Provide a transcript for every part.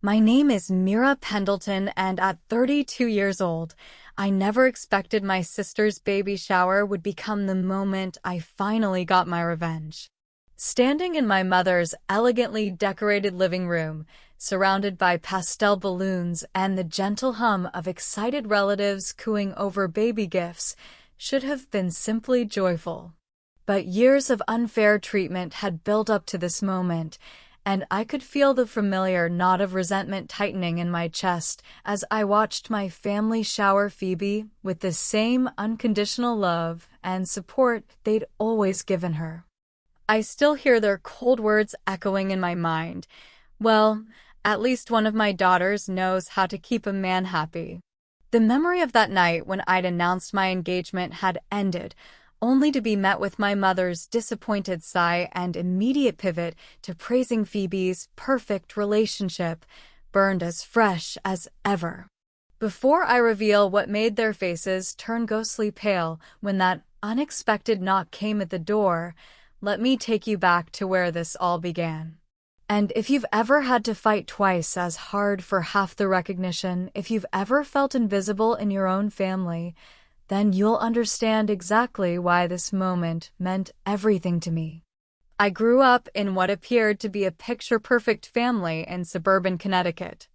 My name is Mira Pendleton, and at 32 years old, I never expected my sister's baby shower would become the moment I finally got my revenge. Standing in my mother's elegantly decorated living room, surrounded by pastel balloons and the gentle hum of excited relatives cooing over baby gifts, should have been simply joyful. But years of unfair treatment had built up to this moment, and I could feel the familiar knot of resentment tightening in my chest as I watched my family shower Phoebe with the same unconditional love and support they'd always given her. I still hear their cold words echoing in my mind. Well, at least one of my daughters knows how to keep a man happy. The memory of that night when I'd announced my engagement had ended, only to be met with my mother's disappointed sigh and immediate pivot to praising Phoebe's perfect relationship, burned as fresh as ever. Before I reveal what made their faces turn ghostly pale when that unexpected knock came at the door, let me take you back to where this all began. And if you've ever had to fight twice as hard for half the recognition, if you've ever felt invisible in your own family, then you'll understand exactly why this moment meant everything to me. I grew up in what appeared to be a picture-perfect family in suburban Connecticut.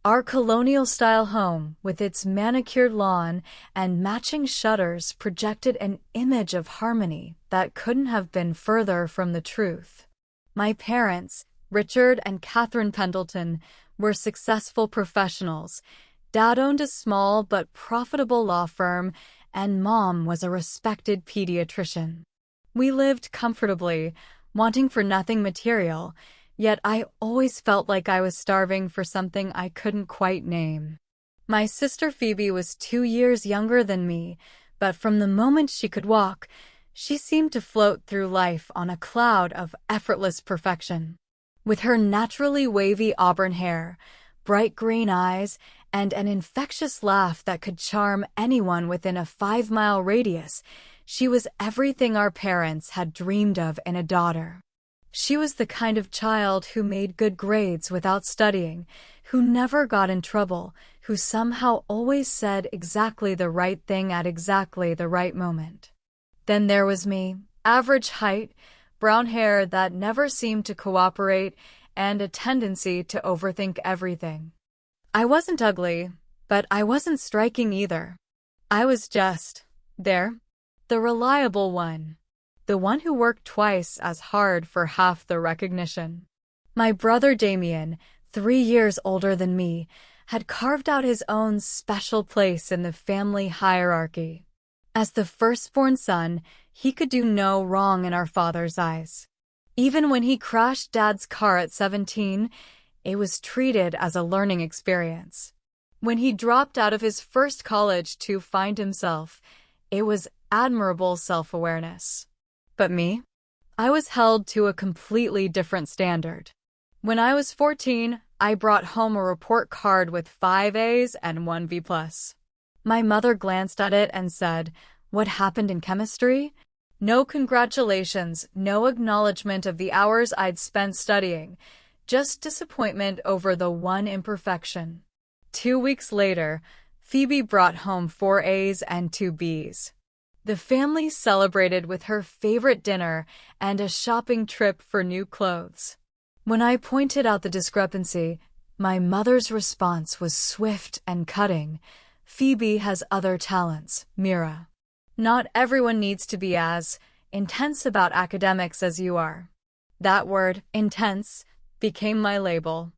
Our colonial-style home, with its manicured lawn and matching shutters, projected an image of harmony that couldn't have been further from the truth. My parents, Richard and Catherine Pendleton, were successful professionals. Dad owned a small but profitable law firm, and Mom was a respected pediatrician. We lived comfortably, wanting for nothing material, yet I always felt like I was starving for something I couldn't quite name. My sister Phoebe was 2 years younger than me, but from the moment she could walk, she seemed to float through life on a cloud of effortless perfection. With her naturally wavy auburn hair, bright green eyes, and an infectious laugh that could charm anyone within a 5-mile radius, she was everything our parents had dreamed of in a daughter. She was the kind of child who made good grades without studying, who never got in trouble, who somehow always said exactly the right thing at exactly the right moment. Then there was me, average height, brown hair that never seemed to cooperate, and a tendency to overthink everything. I wasn't ugly, but I wasn't striking either. I was just there, the reliable one, the one who worked twice as hard for half the recognition. My brother Damien, 3 years older than me, had carved out his own special place in the family hierarchy. As the firstborn son, he could do no wrong in our father's eyes. Even when he crashed Dad's car at 17, it was treated as a learning experience. When he dropped out of his first college to find himself, it was admirable self-awareness. But me? I was held to a completely different standard. When I was 14, I brought home a report card with 5 A's and 1 B+. My mother glanced at it and said, "What happened in chemistry?" No congratulations, no acknowledgement of the hours I'd spent studying, just disappointment over the one imperfection. 2 weeks later, Phoebe brought home 4 A's and 2 B's. The family celebrated with her favorite dinner and a shopping trip for new clothes. When I pointed out the discrepancy, my mother's response was swift and cutting. "Phoebe has other talents, Mira. Not everyone needs to be as intense about academics as you are." That word, intense, became my label.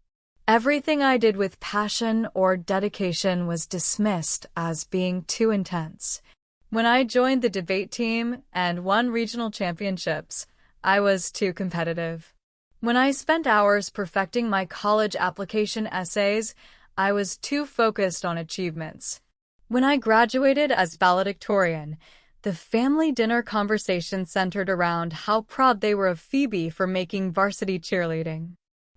Everything I did with passion or dedication was dismissed as being too intense. When I joined the debate team and won regional championships, I was too competitive. When I spent hours perfecting my college application essays, I was too focused on achievements. When I graduated as valedictorian, the family dinner conversation centered around how proud they were of Phoebe for making varsity cheerleading.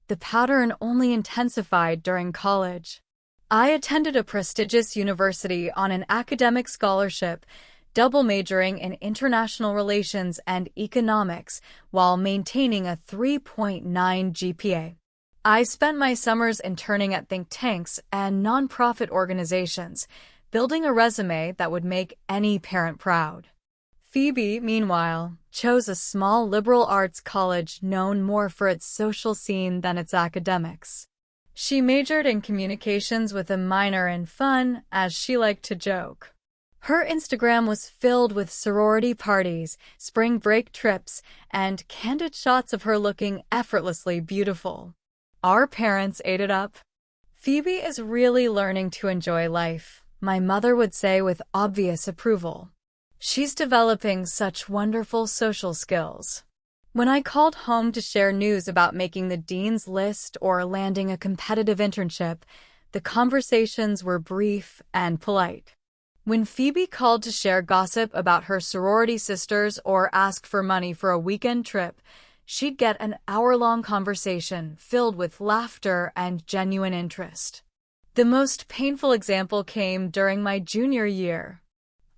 The pattern only intensified during college. I attended a prestigious university on an academic scholarship, double majoring in international relations and economics while maintaining a 3.9 GPA. I spent my summers interning at think tanks and nonprofit organizations, building a resume that would make any parent proud. Phoebe, meanwhile, chose a small liberal arts college known more for its social scene than its academics. She majored in communications with a minor in fun, as she liked to joke. Her Instagram was filled with sorority parties, spring break trips, and candid shots of her looking effortlessly beautiful. Our parents ate it up. Phoebe is really learning to enjoy life, my mother would say with obvious approval. She's developing such wonderful social skills. When I called home to share news about making the dean's list or landing a competitive internship, the conversations were brief and polite. When Phoebe called to share gossip about her sorority sisters or ask for money for a weekend trip, she'd get an hour-long conversation filled with laughter and genuine interest. The most painful example came during my junior year.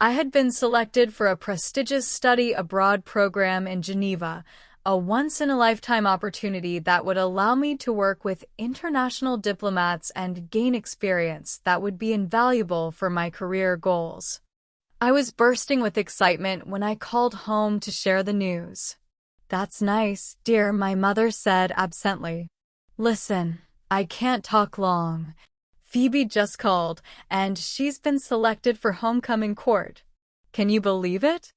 I had been selected for a prestigious study abroad program in Geneva, a once-in-a-lifetime opportunity that would allow me to work with international diplomats and gain experience that would be invaluable for my career goals. I was bursting with excitement when I called home to share the news. "That's nice, dear," my mother said absently. "Listen, I can't talk long. Phoebe just called, and she's been selected for homecoming court. Can you believe it?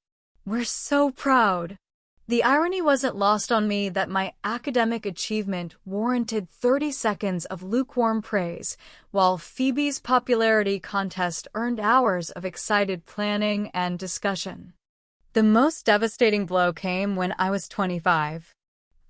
We're so proud." The irony wasn't lost on me that my academic achievement warranted 30 seconds of lukewarm praise, while Phoebe's popularity contest earned hours of excited planning and discussion. The most devastating blow came when I was 25.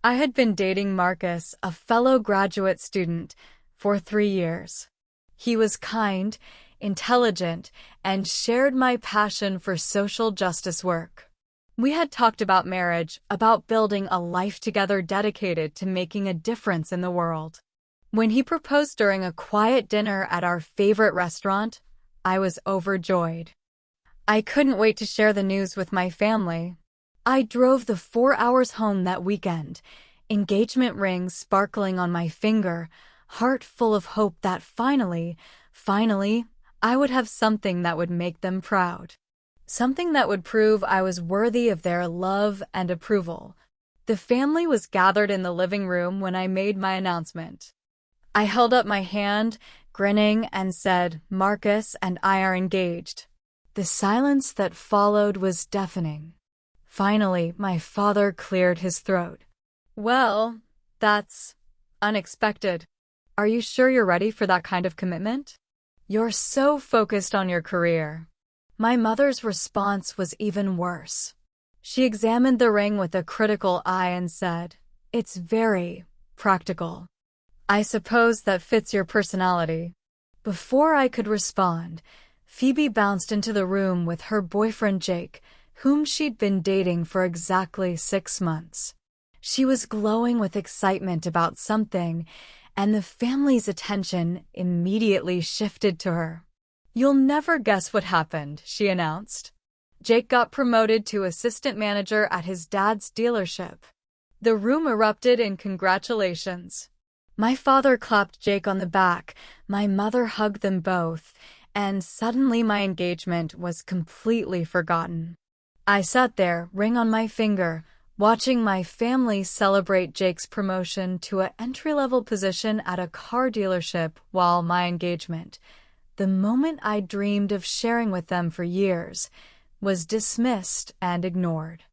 I had been dating Marcus, a fellow graduate student, for 3 years. He was kind, intelligent, and shared my passion for social justice work. We had talked about marriage, about building a life together dedicated to making a difference in the world. When he proposed during a quiet dinner at our favorite restaurant, I was overjoyed. I couldn't wait to share the news with my family. I drove the 4 hours home that weekend, engagement rings sparkling on my finger, heart full of hope that finally, I would have something that would make them proud. Something that would prove I was worthy of their love and approval. The family was gathered in the living room when I made my announcement. I held up my hand, grinning, and said, "Marcus and I are engaged." The silence that followed was deafening. Finally, my father cleared his throat. "Well, that's unexpected. Are you sure you're ready for that kind of commitment? You're so focused on your career." My mother's response was even worse. She examined the ring with a critical eye and said, "It's very practical. I suppose that fits your personality." Before I could respond, Phoebe bounced into the room with her boyfriend Jake, whom she'd been dating for exactly 6 months. She was glowing with excitement about something, and the family's attention immediately shifted to her. "You'll never guess what happened," she announced. Jake got promoted to assistant manager at his dad's dealership. The room erupted in congratulations. My father clapped Jake on the back, my mother hugged them both, and suddenly my engagement was completely forgotten. I sat there, ring on my finger, watching my family celebrate Jake's promotion to an entry-level position at a car dealership while my engagement, the moment I dreamed of sharing with them for years, was dismissed and ignored.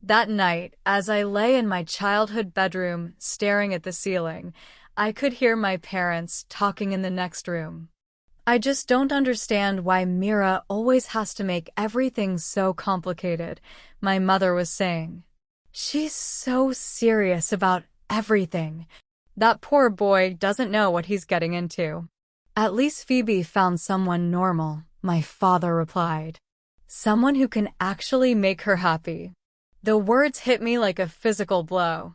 That night, as I lay in my childhood bedroom staring at the ceiling, I could hear my parents talking in the next room. "I just don't understand why Mira always has to make everything so complicated," my mother was saying. "She's so serious about everything. That poor boy doesn't know what he's getting into." "At least Phoebe found someone normal," my father replied. "Someone who can actually make her happy." The words hit me like a physical blow.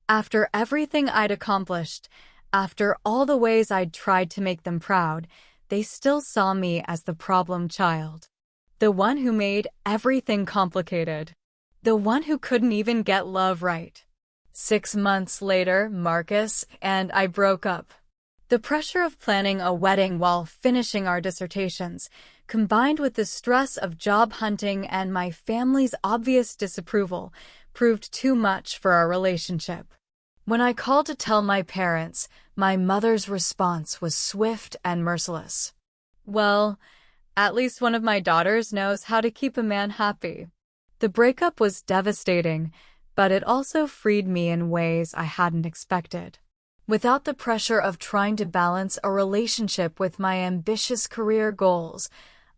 After everything I'd accomplished, after all the ways I'd tried to make them proud, they still saw me as the problem child. The one who made everything complicated. The one who couldn't even get love right. 6 months later, Marcus and I broke up. The pressure of planning a wedding while finishing our dissertations, combined with the stress of job hunting and my family's obvious disapproval, proved too much for our relationship. When I called to tell my parents, my mother's response was swift and merciless. "Well, at least one of my daughters knows how to keep a man happy." The breakup was devastating, but it also freed me in ways I hadn't expected. Without the pressure of trying to balance a relationship with my ambitious career goals,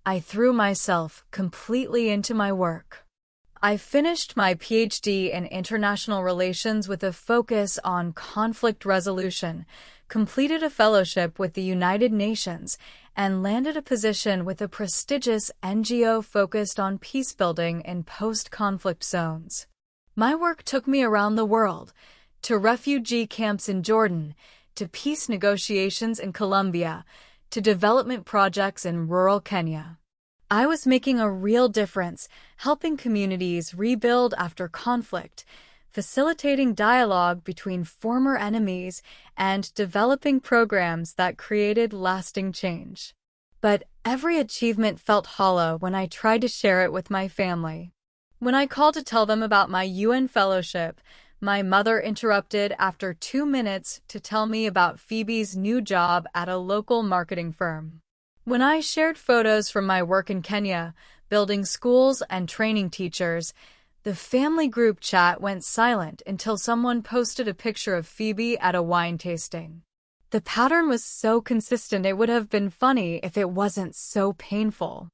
I threw myself completely into my work. I finished my PhD in international relations with a focus on conflict resolution, completed a fellowship with the United Nations, and landed a position with a prestigious NGO focused on peacebuilding in post-conflict zones. My work took me around the world, to refugee camps in Jordan, to peace negotiations in Colombia, to development projects in rural Kenya. I was making a real difference, helping communities rebuild after conflict, facilitating dialogue between former enemies, and developing programs that created lasting change. But every achievement felt hollow when I tried to share it with my family. When I called to tell them about my UN fellowship, my mother interrupted after 2 minutes to tell me about Phoebe's new job at a local marketing firm. When I shared photos from my work in Kenya, building schools and training teachers, the family group chat went silent until someone posted a picture of Phoebe at a wine tasting. The pattern was so consistent it would have been funny if it wasn't so painful.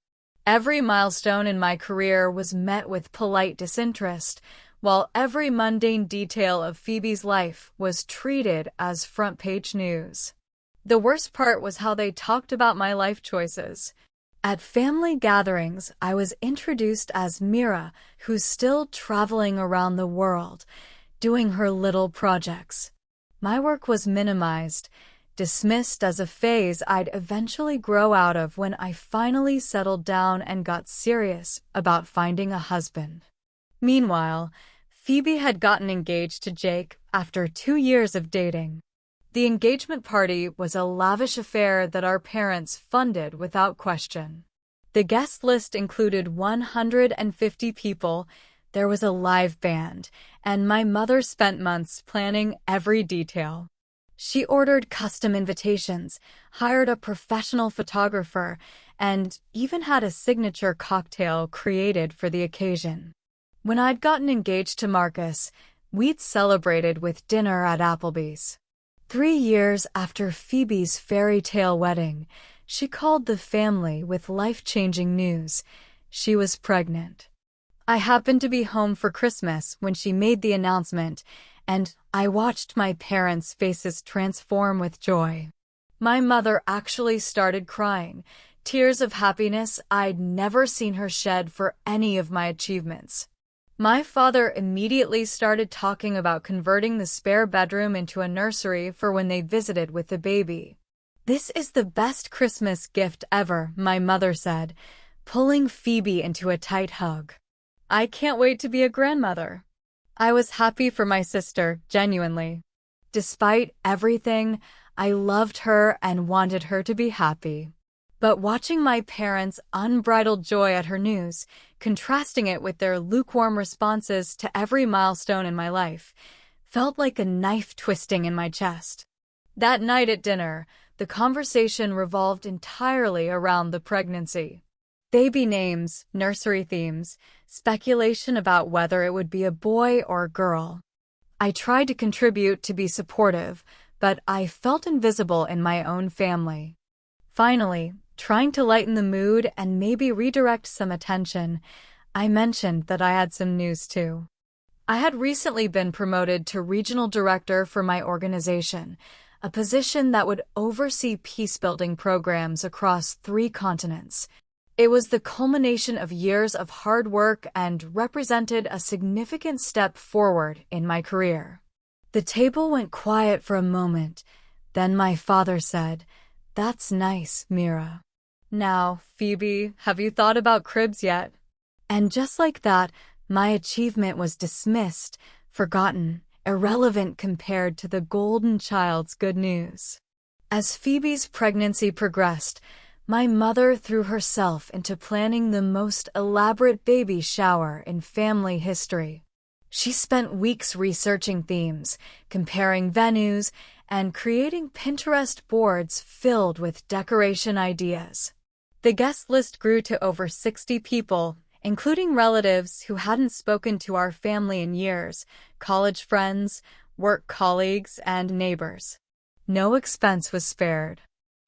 Every milestone in my career was met with polite disinterest, while every mundane detail of Phoebe's life was treated as front-page news. The worst part was how they talked about my life choices. At family gatherings, I was introduced as Mira, who's still traveling around the world, doing her little projects. My work was minimized, dismissed as a phase I'd eventually grow out of when I finally settled down and got serious about finding a husband. Meanwhile, Phoebe had gotten engaged to Jake after 2 years of dating. The engagement party was a lavish affair that our parents funded without question. The guest list included 150 people, there was a live band, and my mother spent months planning every detail. She ordered custom invitations, hired a professional photographer, and even had a signature cocktail created for the occasion. When I'd gotten engaged to Marcus, we'd celebrated with dinner at Applebee's. 3 years after Phoebe's fairy tale wedding, she called the family with life-changing news. She was pregnant. I happened to be home for Christmas when she made the announcement, and I watched my parents' faces transform with joy. My mother actually started crying, tears of happiness I'd never seen her shed for any of my achievements. My father immediately started talking about converting the spare bedroom into a nursery for when they visited with the baby. "This is the best Christmas gift ever," my mother said, pulling Phoebe into a tight hug. "I can't wait to be a grandmother." I was happy for my sister, genuinely. Despite everything, I loved her and wanted her to be happy. But watching my parents' unbridled joy at her news, contrasting it with their lukewarm responses to every milestone in my life, felt like a knife twisting in my chest. That night at dinner, the conversation revolved entirely around the pregnancy. Baby names, nursery themes, speculation about whether it would be a boy or a girl. I tried to contribute to be supportive, but I felt invisible in my own family. Finally, trying to lighten the mood and maybe redirect some attention, I mentioned that I had some news too. I had recently been promoted to regional director for my organization, a position that would oversee peacebuilding programs across 3 continents. It was the culmination of years of hard work and represented a significant step forward in my career. The table went quiet for a moment, then my father said, "That's nice, Mira. Now, Phoebe, have you thought about cribs yet?" And just like that, my achievement was dismissed, forgotten, irrelevant compared to the golden child's good news. As Phoebe's pregnancy progressed, my mother threw herself into planning the most elaborate baby shower in family history. She spent weeks researching themes, comparing venues, and creating Pinterest boards filled with decoration ideas. The guest list grew to over 60 people, including relatives who hadn't spoken to our family in years, college friends, work colleagues, and neighbors. No expense was spared.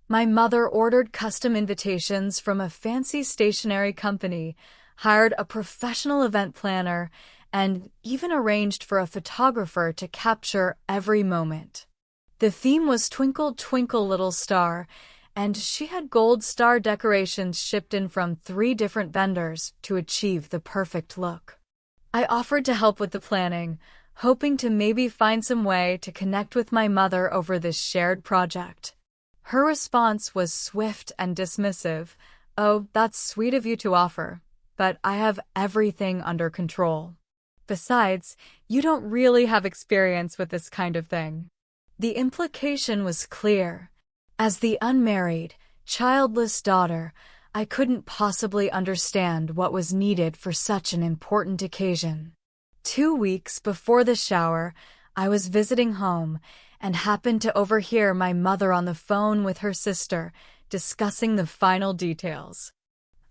My mother ordered custom invitations from a fancy stationery company, hired a professional event planner, and even arranged for a photographer to capture every moment. The theme was Twinkle, Twinkle, Little Star, and she had gold star decorations shipped in from 3 different vendors to achieve the perfect look. I offered to help with the planning, hoping to maybe find some way to connect with my mother over this shared project. Her response was swift and dismissive. "Oh, that's sweet of you to offer, but I have everything under control. Besides, you don't really have experience with this kind of thing." The implication was clear. As the unmarried, childless daughter, I couldn't possibly understand what was needed for such an important occasion. 2 weeks before the shower, I was visiting home and happened to overhear my mother on the phone with her sister discussing the final details.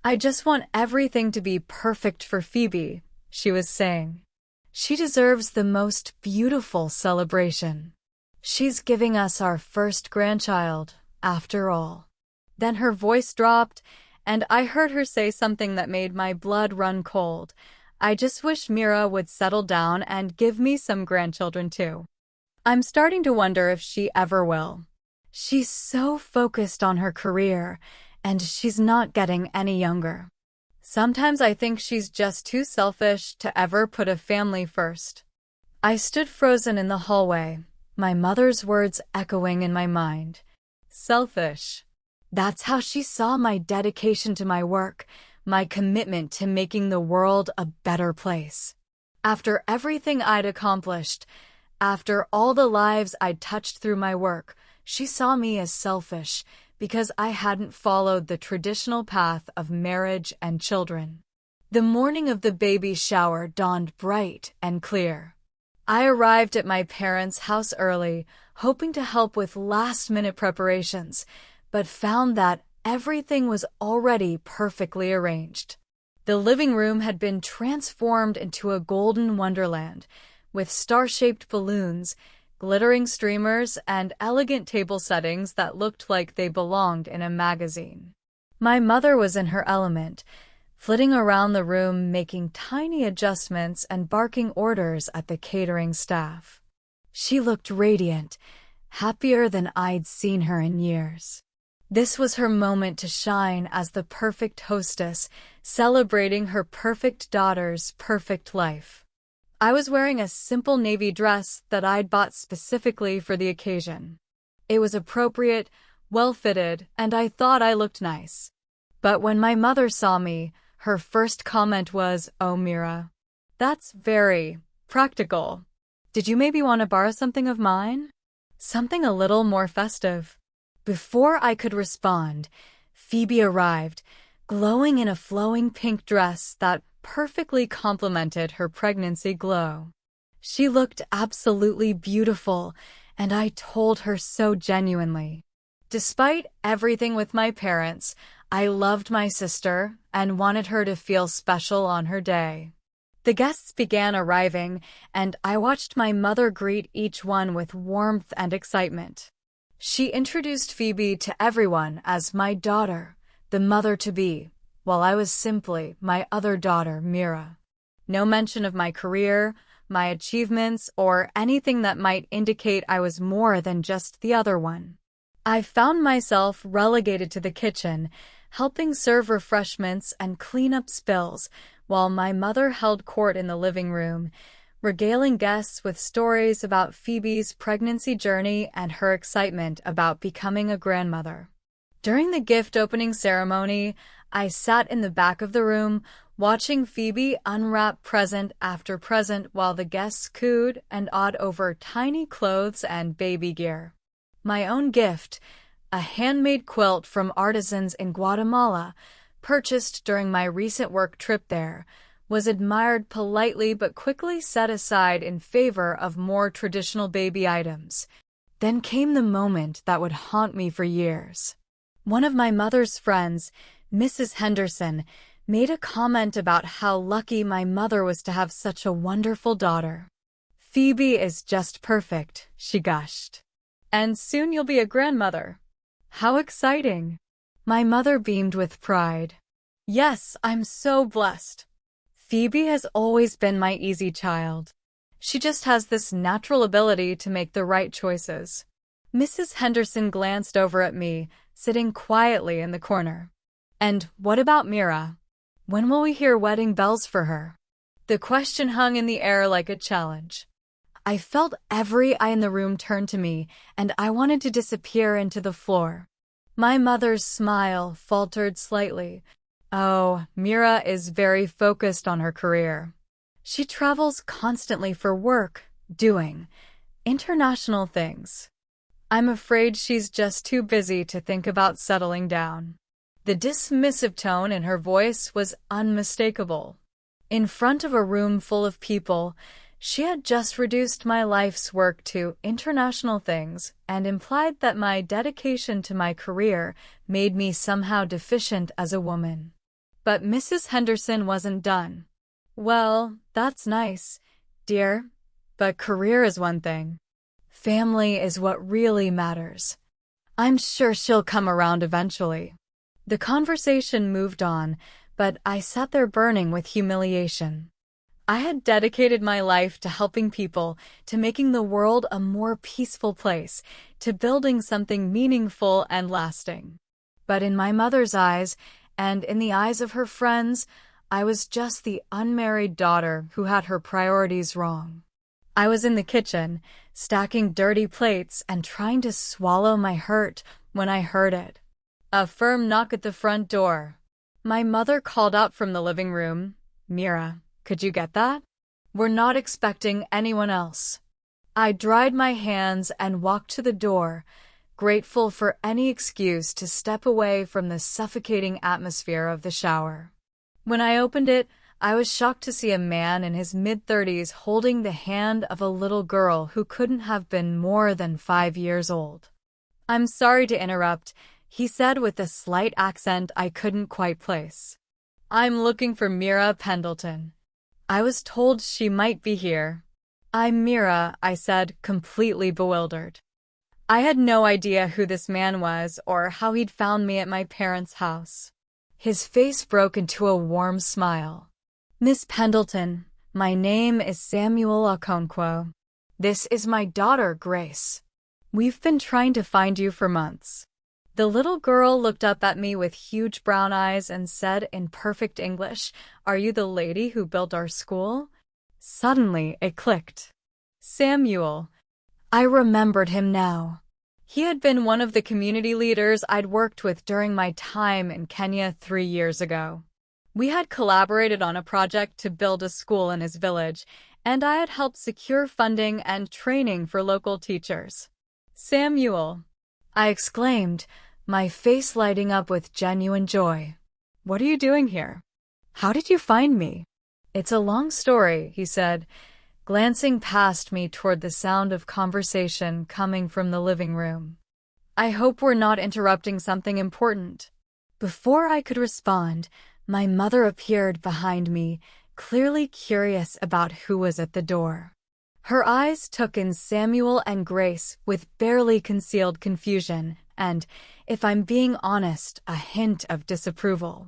"I just want everything to be perfect for Phoebe," she was saying. "She deserves the most beautiful celebration. She's giving us our first grandchild, after all." Then her voice dropped, and I heard her say something that made my blood run cold. "I just wish Mira would settle down and give me some grandchildren too." I'm starting to wonder if she ever will. She's so focused on her career, and she's not getting any younger. Sometimes I think she's just too selfish to ever put a family first. I stood frozen in the hallway, my mother's words echoing in my mind. Selfish. That's how she saw my dedication to my work, my commitment to making the world a better place. After everything I'd accomplished, after all the lives I'd touched through my work, she saw me as selfish because I hadn't followed the traditional path of marriage and children. The morning of the baby shower dawned bright and clear. I arrived at my parents' house early, hoping to help with last-minute preparations, but found that everything was already perfectly arranged. The living room had been transformed into a golden wonderland, with star-shaped balloons, glittering streamers, and elegant table settings that looked like they belonged in a magazine. My mother was in her element, flitting around the room making tiny adjustments and barking orders at the catering staff. She looked radiant, happier than I'd seen her in years. This was her moment to shine as the perfect hostess, celebrating her perfect daughter's perfect life. I was wearing a simple navy dress that I'd bought specifically for the occasion. It was appropriate, well-fitted, and I thought I looked nice. But when my mother saw me, her first comment was, "Oh, Mira, that's very practical. Did you maybe want to borrow something of mine? Something a little more festive?" Before I could respond, Phoebe arrived, glowing in a flowing pink dress that perfectly complemented her pregnancy glow. She looked absolutely beautiful, and I told her so genuinely. Despite everything with my parents, I loved my sister and wanted her to feel special on her day. The guests began arriving, and I watched my mother greet each one with warmth and excitement. She introduced Phoebe to everyone as my daughter, the mother-to-be, while I was simply my other daughter, Mira. No mention of my career, my achievements, or anything that might indicate I was more than just the other one. I found myself relegated to the kitchen, helping serve refreshments and clean up spills, while my mother held court in the living room, regaling guests with stories about Phoebe's pregnancy journey and her excitement about becoming a grandmother. During the gift opening ceremony, I sat in the back of the room, watching Phoebe unwrap present after present while the guests cooed and awed over tiny clothes and baby gear. My own gift, a handmade quilt from artisans in Guatemala, purchased during my recent work trip there, was admired politely but quickly set aside in favor of more traditional baby items. Then came the moment that would haunt me for years. One of my mother's friends, Mrs. Henderson, made a comment about how lucky my mother was to have such a wonderful daughter. "Phoebe is just perfect," she gushed. "And soon you'll be a grandmother." "How exciting!" My mother beamed with pride. "Yes, I'm so blessed. Phoebe has always been my easy child. She just has this natural ability to make the right choices." Mrs. Henderson glanced over at me, sitting quietly in the corner. "And what about Mira? When will we hear wedding bells for her?" The question hung in the air like a challenge. I felt every eye in the room turn to me, and I wanted to disappear into the floor. My mother's smile faltered slightly. "Oh, Mira is very focused on her career. She travels constantly for work, doing international things. I'm afraid she's just too busy to think about settling down." The dismissive tone in her voice was unmistakable. In front of a room full of people, she had just reduced my life's work to international things and implied that my dedication to my career made me somehow deficient as a woman. But Mrs. Henderson wasn't done. "Well, that's nice, dear, but career is one thing. Family is what really matters. I'm sure she'll come around eventually." The conversation moved on, but I sat there burning with humiliation. I had dedicated my life to helping people, to making the world a more peaceful place, to building something meaningful and lasting. But in my mother's eyes, and in the eyes of her friends, I was just the unmarried daughter who had her priorities wrong. I was in the kitchen, stacking dirty plates and trying to swallow my hurt when I heard it. A firm knock at the front door. My mother called out from the living room, "Mira, could you get that? We're not expecting anyone else." I dried my hands and walked to the door, grateful for any excuse to step away from the suffocating atmosphere of the shower. When I opened it, I was shocked to see a man in his mid-30s holding the hand of a little girl who couldn't have been more than 5 years old. "I'm sorry to interrupt," he said with a slight accent I couldn't quite place. "I'm looking for Mira Pendleton. I was told she might be here." "I'm Mira," I said, completely bewildered. I had no idea who this man was or how he'd found me at my parents' house. His face broke into a warm smile. "Miss Pendleton, my name is Samuel Okonkwo. This is my daughter, Grace. We've been trying to find you for months." The little girl looked up at me with huge brown eyes and said in perfect English, "Are you the lady who built our school?" Suddenly, it clicked. Samuel. I remembered him now. He had been one of the community leaders I'd worked with during my time in Kenya 3 years ago. We had collaborated on a project to build a school in his village, and I had helped secure funding and training for local teachers. "Samuel," I exclaimed, my face lighting up with genuine joy. "What are you doing here? How did you find me?" "It's a long story," he said, glancing past me toward the sound of conversation coming from the living room. "I hope we're not interrupting something important." Before I could respond, my mother appeared behind me, clearly curious about who was at the door. Her eyes took in Samuel and Grace with barely concealed confusion and, if I'm being honest, a hint of disapproval.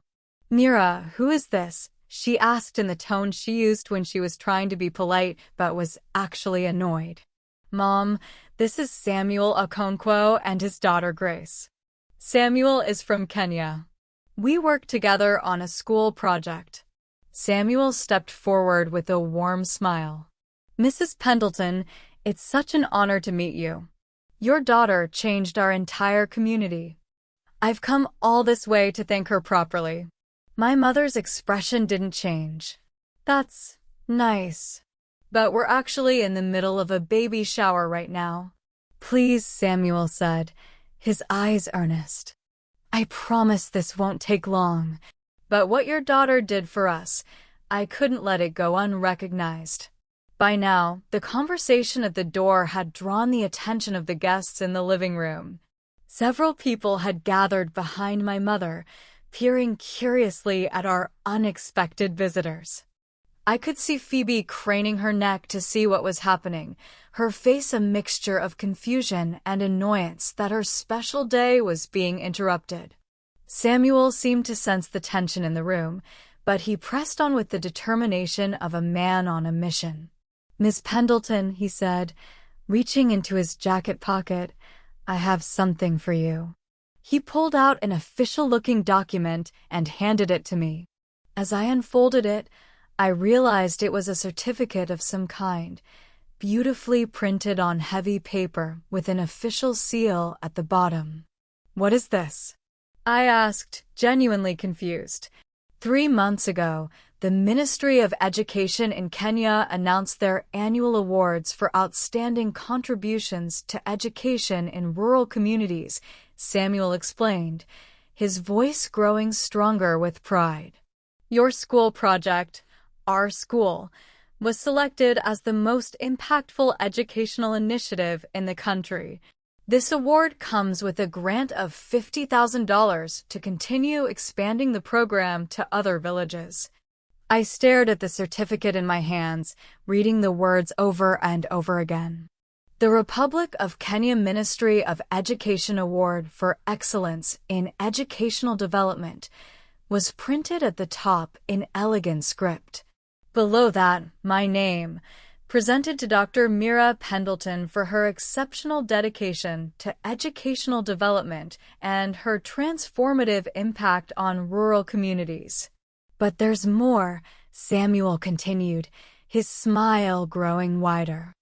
"Mira, who is this?" she asked in the tone she used when she was trying to be polite but was actually annoyed. "Mom, this is Samuel Okonkwo and his daughter Grace. Samuel is from Kenya. We work together on a school project." Samuel stepped forward with a warm smile. "Mrs. Pendleton, it's such an honor to meet you. Your daughter changed our entire community. I've come all this way to thank her properly." My mother's expression didn't change. That's nice. But we're actually in the middle of a baby shower right now. Please, Samuel said, his eyes earnest. I promise this won't take long. But what your daughter did for us, I couldn't let it go unrecognized. By now, the conversation at the door had drawn the attention of the guests in the living room. Several people had gathered behind my mother, peering curiously at our unexpected visitors. I could see Phoebe craning her neck to see what was happening, her face a mixture of confusion and annoyance that her special day was being interrupted. Samuel seemed to sense the tension in the room, but he pressed on with the determination of a man on a mission. Miss Pendleton, he said, reaching into his jacket pocket, I have something for you. He pulled out an official-looking document and handed it to me. As I unfolded it, I realized it was a certificate of some kind, beautifully printed on heavy paper with an official seal at the bottom. What is this? I asked, genuinely confused. 3 months ago, the Ministry of Education in Kenya announced their annual awards for outstanding contributions to education in rural communities, Samuel explained, his voice growing stronger with pride. Your school project, our school, was selected as the most impactful educational initiative in the country. This award comes with a grant of $50,000 to continue expanding the program to other villages. I stared at the certificate in my hands, reading the words over and over again. The Republic of Kenya Ministry of Education Award for Excellence in Educational Development was printed at the top in elegant script. Below that, my name, presented to Dr. Mira Pendleton for her exceptional dedication to educational development and her transformative impact on rural communities. But there's more, Samuel continued, his smile growing wider.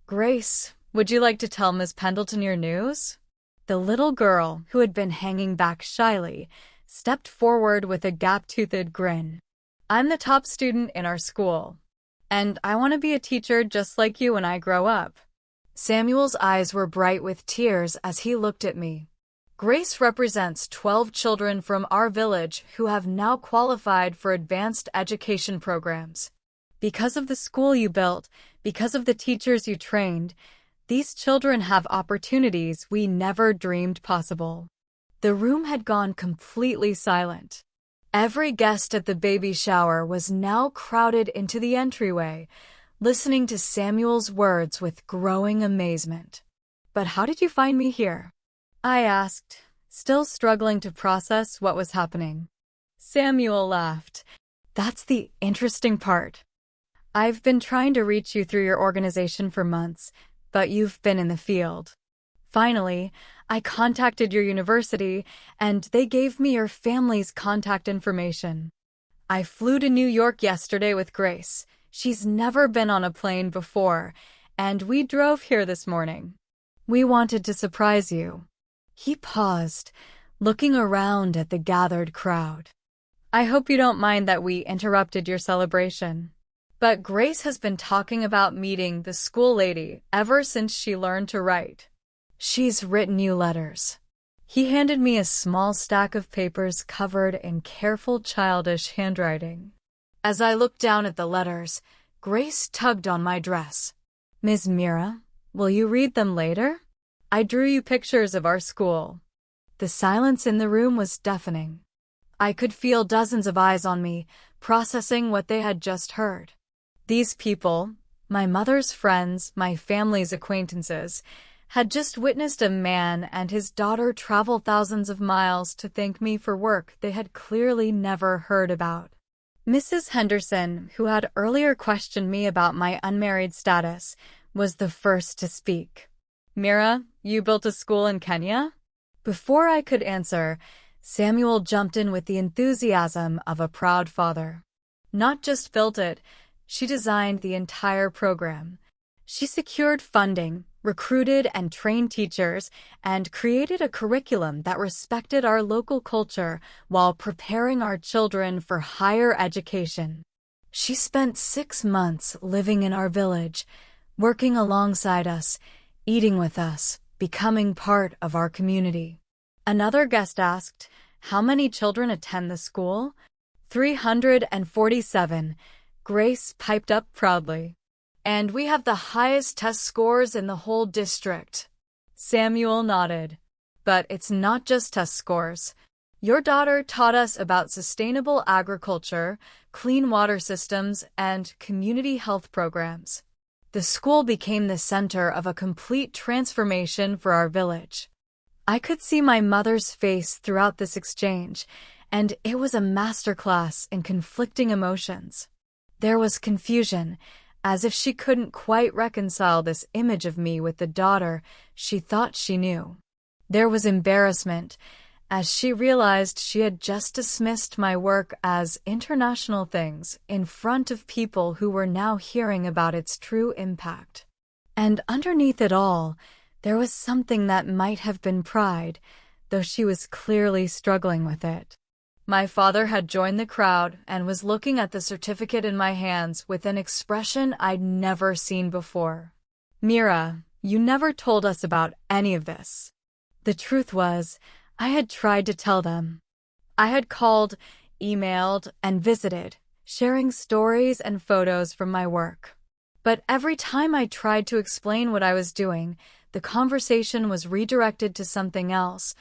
Grace, would you like to tell Miss Pendleton your news? The little girl, who had been hanging back shyly, stepped forward with a gap-toothed grin. I'm the top student in our school, and I want to be a teacher just like you when I grow up. Samuel's eyes were bright with tears as he looked at me. Grace represents 12 children from our village who have now qualified for advanced education programs. Because of the school you built, because of the teachers you trained, these children have opportunities we never dreamed possible. The room had gone completely silent. Every guest at the baby shower was now crowded into the entryway, listening to Samuel's words with growing amazement. But how did you find me here? I asked, still struggling to process what was happening. Samuel laughed. That's the interesting part. I've been trying to reach you through your organization for months, but you've been in the field. Finally, I contacted your university, and they gave me your family's contact information. I flew to New York yesterday with Grace. She's never been on a plane before, and we drove here this morning. We wanted to surprise you. He paused, looking around at the gathered crowd. I hope you don't mind that we interrupted your celebration. But Grace has been talking about meeting the school lady ever since she learned to write. She's written you letters. He handed me a small stack of papers covered in careful childish handwriting. As I looked down at the letters, Grace tugged on my dress. Ms. Mira, will you read them later? I drew you pictures of our school. The silence in the room was deafening. I could feel dozens of eyes on me, processing what they had just heard. These people, my mother's friends, my family's acquaintances, had just witnessed a man and his daughter travel thousands of miles to thank me for work they had clearly never heard about. Mrs. Henderson, who had earlier questioned me about my unmarried status, was the first to speak. Mira, you built a school in Kenya? Before I could answer, Samuel jumped in with the enthusiasm of a proud father. Not just built it, she designed the entire program. She secured funding, recruited and trained teachers, and created a curriculum that respected our local culture while preparing our children for higher education. She spent 6 months living in our village, working alongside us, eating with us, becoming part of our community. Another guest asked, "How many children attend the school?" 347, Grace piped up proudly. "And we have the highest test scores in the whole district." Samuel nodded. "But it's not just test scores. Your daughter taught us about sustainable agriculture, clean water systems, and community health programs." The school became the center of a complete transformation for our village. I could see my mother's face throughout this exchange, and it was a masterclass in conflicting emotions. There was confusion, as if she couldn't quite reconcile this image of me with the daughter she thought she knew. There was embarrassment, as she realized she had just dismissed my work as international things in front of people who were now hearing about its true impact. And underneath it all, there was something that might have been pride, though she was clearly struggling with it. My father had joined the crowd and was looking at the certificate in my hands with an expression I'd never seen before. "Mira, you never told us about any of this." The truth was, I had tried to tell them. I had called, emailed, and visited, sharing stories and photos from my work. But every time I tried to explain what I was doing, the conversation was redirected to something else,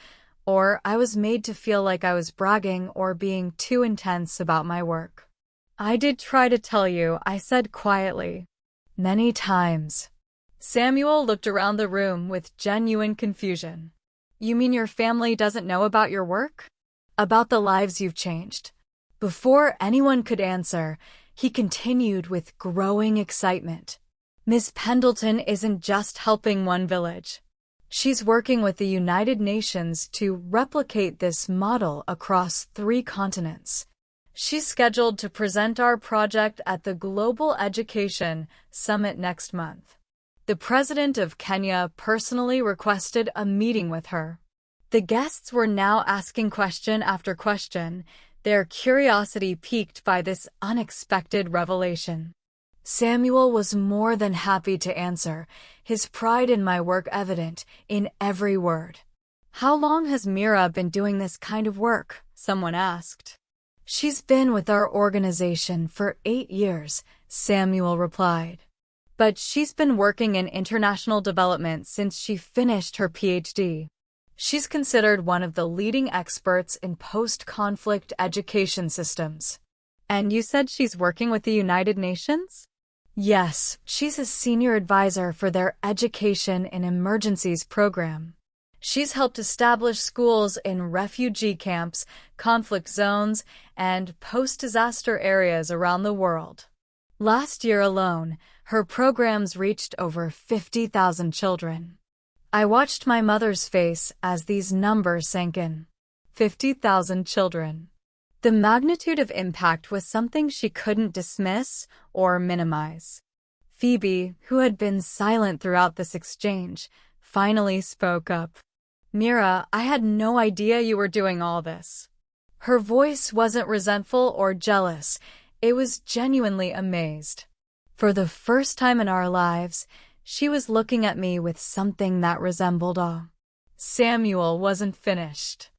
or I was made to feel like I was bragging or being too intense about my work. "I did try to tell you," I said quietly. "Many times." Samuel looked around the room with genuine confusion. "You mean your family doesn't know about your work? About the lives you've changed?" Before anyone could answer, he continued with growing excitement. "Ms. Pendleton isn't just helping one village. She's working with the United Nations to replicate this model across 3 continents. She's scheduled to present our project at the Global Education Summit next month. The president of Kenya personally requested a meeting with her." The guests were now asking question after question, their curiosity piqued by this unexpected revelation. Samuel was more than happy to answer, his pride in my work evident in every word. "How long has Mira been doing this kind of work?" someone asked. "She's been with our organization for 8 years, Samuel replied. "But she's been working in international development since she finished her PhD. She's considered one of the leading experts in post-conflict education systems." "And you said she's working with the United Nations?" "Yes, she's a senior advisor for their Education in Emergencies program. She's helped establish schools in refugee camps, conflict zones, and post-disaster areas around the world. Last year alone, her programs reached over 50,000 children." I watched my mother's face as these numbers sank in. 50,000 children. The magnitude of impact was something she couldn't dismiss or minimize. Phoebe, who had been silent throughout this exchange, finally spoke up. "Mira, I had no idea you were doing all this." Her voice wasn't resentful or jealous, it was genuinely amazed. For the first time in our lives, she was looking at me with something that resembled awe. Samuel wasn't finished.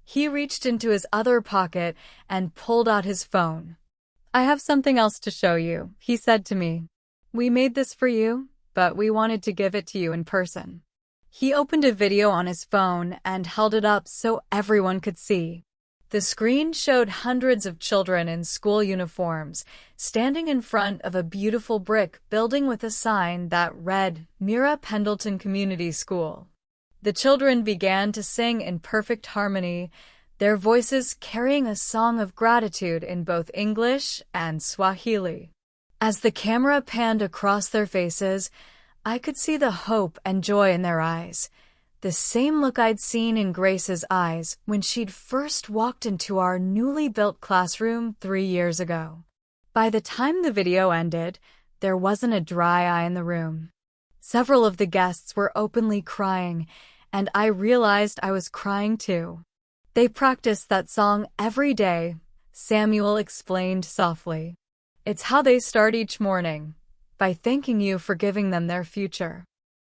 He reached into his other pocket and pulled out his phone. "I have something else to show you," he said to me. "We made this for you, but we wanted to give it to you in person." He opened a video on his phone and held it up so everyone could see. The screen showed hundreds of children in school uniforms, standing in front of a beautiful brick building with a sign that read, "Mira Pendleton Community School." The children began to sing in perfect harmony, their voices carrying a song of gratitude in both English and Swahili. As the camera panned across their faces, I could see the hope and joy in their eyes, the same look I'd seen in Grace's eyes when she'd first walked into our newly built classroom 3 years ago. By the time the video ended, there wasn't a dry eye in the room. Several of the guests were openly crying, and I realized I was crying too. They practiced that song every day, Samuel explained softly. It's how they start each morning, by thanking you for giving them their future.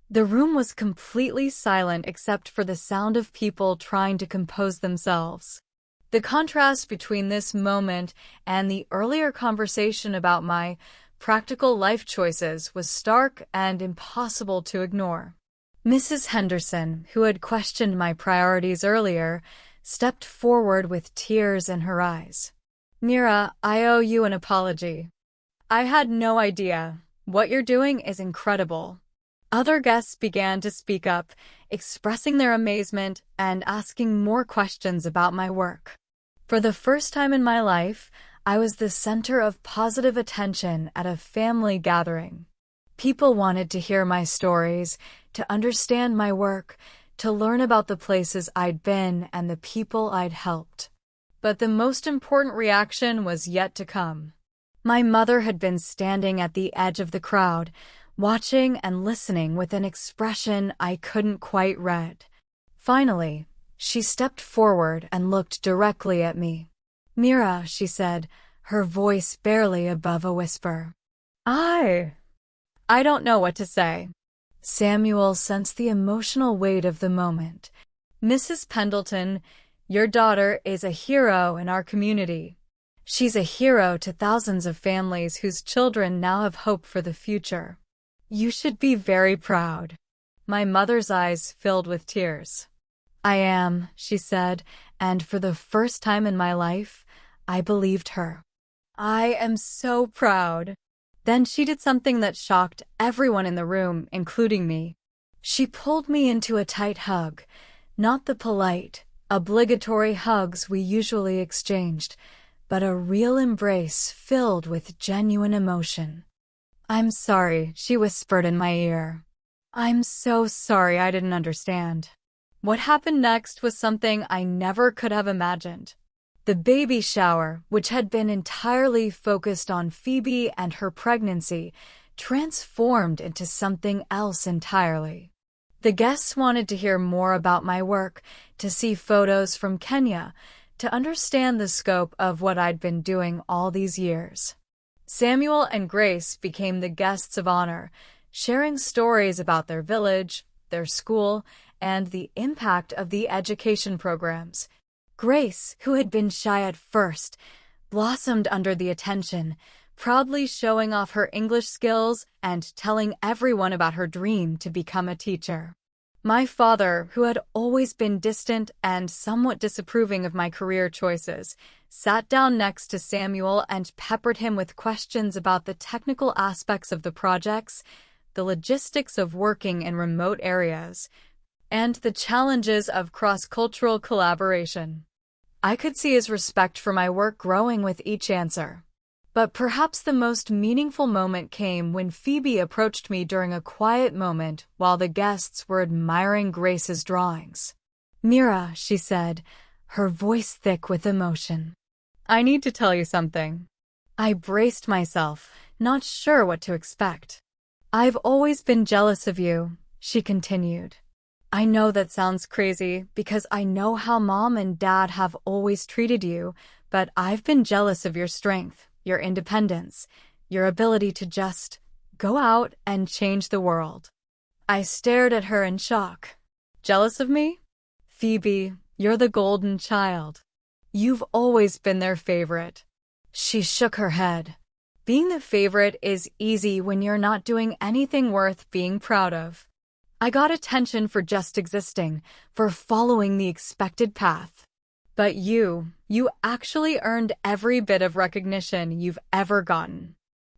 The room was completely silent except for the sound of people trying to compose themselves. The contrast between this moment and the earlier conversation about my practical life choices was stark and impossible to ignore. Mrs. Henderson, who had questioned my priorities earlier, stepped forward with tears in her eyes. Mira, I owe you an apology. I had no idea. What you're doing is incredible. Other guests began to speak up, expressing their amazement and asking more questions about my work. For the first time in my life, I was the center of positive attention at a family gathering. People wanted to hear my stories, to understand my work, to learn about the places I'd been and the people I'd helped. But the most important reaction was yet to come. My mother had been standing at the edge of the crowd, watching and listening with an expression I couldn't quite read. Finally, she stepped forward and looked directly at me. Mira, she said, her voice barely above a whisper. I don't know what to say. Samuel sensed the emotional weight of the moment. Mrs. Pendleton, your daughter is a hero in our community. She's a hero to thousands of families whose children now have hope for the future. You should be very proud. My mother's eyes filled with tears. I am, she said, and for the first time in my life, I believed her. I am so proud. Then she did something that shocked everyone in the room, including me. She pulled me into a tight hug, not the polite, obligatory hugs we usually exchanged, but a real embrace filled with genuine emotion. I'm sorry, she whispered in my ear. I'm so sorry I didn't understand. What happened next was something I never could have imagined. The baby shower, which had been entirely focused on Phoebe and her pregnancy, transformed into something else entirely. The guests wanted to hear more about my work, to see photos from Kenya, to understand the scope of what I'd been doing all these years. Samuel and Grace became the guests of honor, sharing stories about their village, their school, and the impact of the education programs. Grace, who had been shy at first, blossomed under the attention, proudly showing off her English skills and telling everyone about her dream to become a teacher. My father, who had always been distant and somewhat disapproving of my career choices, sat down next to Samuel and peppered him with questions about the technical aspects of the projects, the logistics of working in remote areas, and the challenges of cross-cultural collaboration. I could see his respect for my work growing with each answer. But perhaps the most meaningful moment came when Phoebe approached me during a quiet moment while the guests were admiring Grace's drawings. Mira, she said, her voice thick with emotion. I need to tell you something. I braced myself, not sure what to expect. I've always been jealous of you, she continued. I know that sounds crazy because I know how Mom and Dad have always treated you, but I've been jealous of your strength, your independence, your ability to just go out and change the world. I stared at her in shock. Jealous of me? Phoebe, you're the golden child. You've always been their favorite. She shook her head. Being the favorite is easy when you're not doing anything worth being proud of. I got attention for just existing, for following the expected path. But you actually earned every bit of recognition you've ever gotten.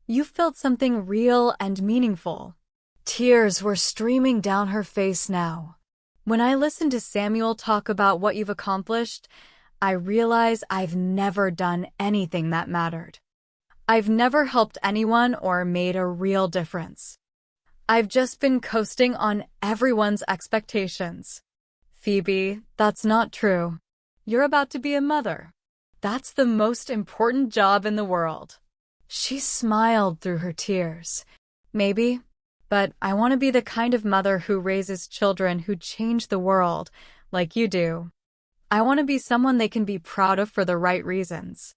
You felt something real and meaningful. Tears were streaming down her face now. When I listened to Samuel talk about what you've accomplished, I realize I've never done anything that mattered. I've never helped anyone or made a real difference. I've just been coasting on everyone's expectations. Phoebe, that's not true. You're about to be a mother. That's the most important job in the world. She smiled through her tears. Maybe But I want to be the kind of mother who raises children who change the world, like you do. I want to be someone they can be proud of for the right reasons.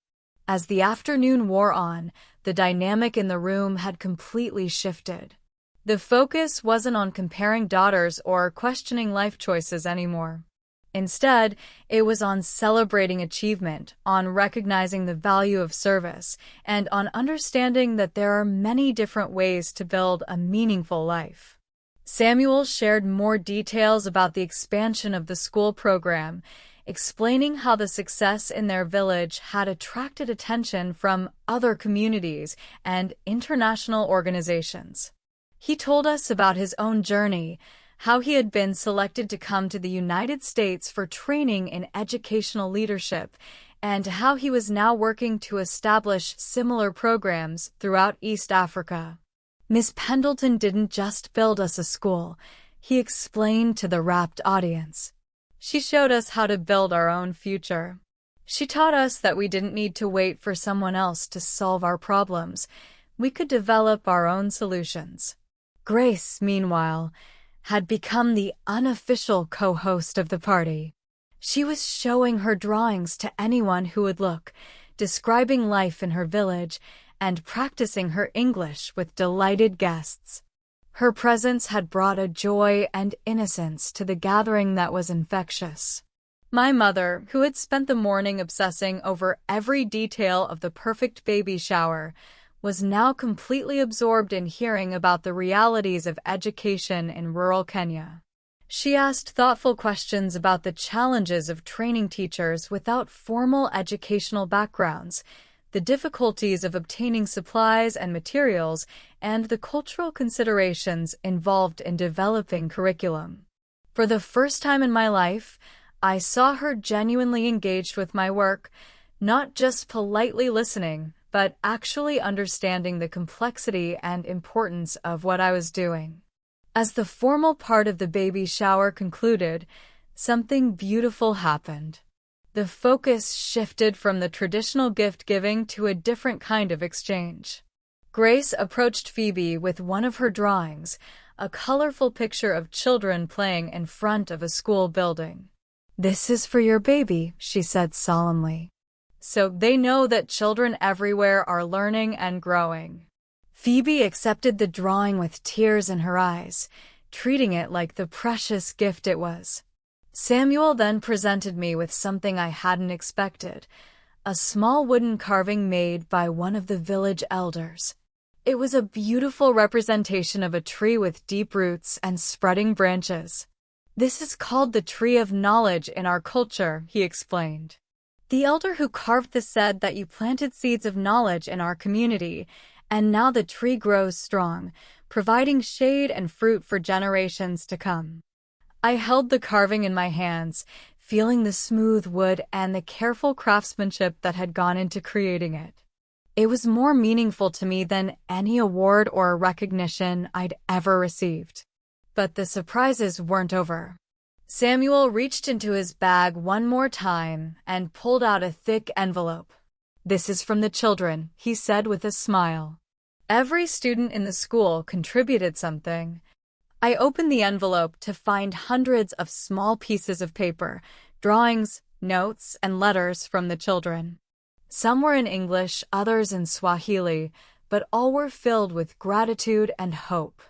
As the afternoon wore on, the dynamic in the room had completely shifted. The focus wasn't on comparing daughters or questioning life choices anymore. Instead, it was on celebrating achievement, on recognizing the value of service, and on understanding that there are many different ways to build a meaningful life. Samuel shared more details about the expansion of the school program, explaining how the success in their village had attracted attention from other communities and international organizations. He told us about his own journey, how he had been selected to come to the United States for training in educational leadership, and how he was now working to establish similar programs throughout East Africa. Miss Pendleton didn't just build us a school, he explained to the rapt audience. She showed us how to build our own future. She taught us that we didn't need to wait for someone else to solve our problems. We could develop our own solutions. Grace, meanwhile, had become the unofficial co-host of the party. She was showing her drawings to anyone who would look, describing life in her village, and practicing her English with delighted guests. Her presence had brought a joy and innocence to the gathering that was infectious. My mother, who had spent the morning obsessing over every detail of the perfect baby shower, was now completely absorbed in hearing about the realities of education in rural Kenya. She asked thoughtful questions about the challenges of training teachers without formal educational backgrounds, the difficulties of obtaining supplies and materials, and the cultural considerations involved in developing curriculum. For the first time in my life, I saw her genuinely engaged with my work, not just politely listening, but actually understanding the complexity and importance of what I was doing. As the formal part of the baby shower concluded, something beautiful happened. The focus shifted from the traditional gift-giving to a different kind of exchange. Grace approached Phoebe with one of her drawings, a colorful picture of children playing in front of a school building. "This is for your baby," she said solemnly. "So they know that children everywhere are learning and growing." Phoebe accepted the drawing with tears in her eyes, treating it like the precious gift it was. Samuel then presented me with something I hadn't expected, a small wooden carving made by one of the village elders. It was a beautiful representation of a tree with deep roots and spreading branches. "This is called the Tree of Knowledge in our culture," he explained. "The elder who carved this said that you planted seeds of knowledge in our community, and now the tree grows strong, providing shade and fruit for generations to come." I held the carving in my hands, feeling the smooth wood and the careful craftsmanship that had gone into creating it. It was more meaningful to me than any award or recognition I'd ever received. But the surprises weren't over. Samuel reached into his bag one more time and pulled out a thick envelope. "This is from the children," he said with a smile. Every student in the school contributed something. I opened the envelope to find hundreds of small pieces of paper, drawings, notes, and letters from the children. Some were in English, others in Swahili, but all were filled with gratitude and hope.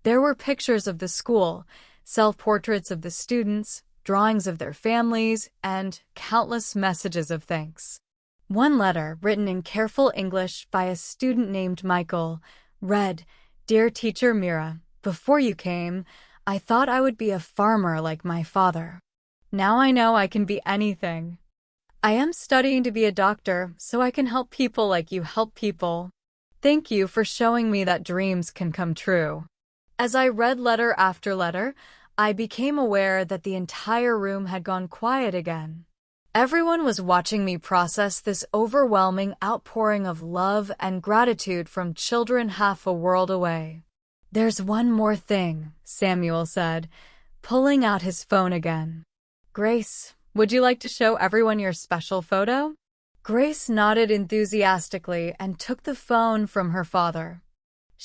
There were pictures of the school, self-portraits of the students, drawings of their families, and countless messages of thanks. One letter, written in careful English by a student named Michael, read, "Dear Teacher Mira, before you came, I thought I would be a farmer like my father. Now I know I can be anything. I am studying to be a doctor so I can help people like you help people. Thank you for showing me that dreams can come true." As I read letter after letter, I became aware that the entire room had gone quiet again. Everyone was watching me process this overwhelming outpouring of love and gratitude from children half a world away. "There's one more thing," Samuel said, pulling out his phone again. "Grace, would you like to show everyone your special photo?" Grace nodded enthusiastically and took the phone from her father.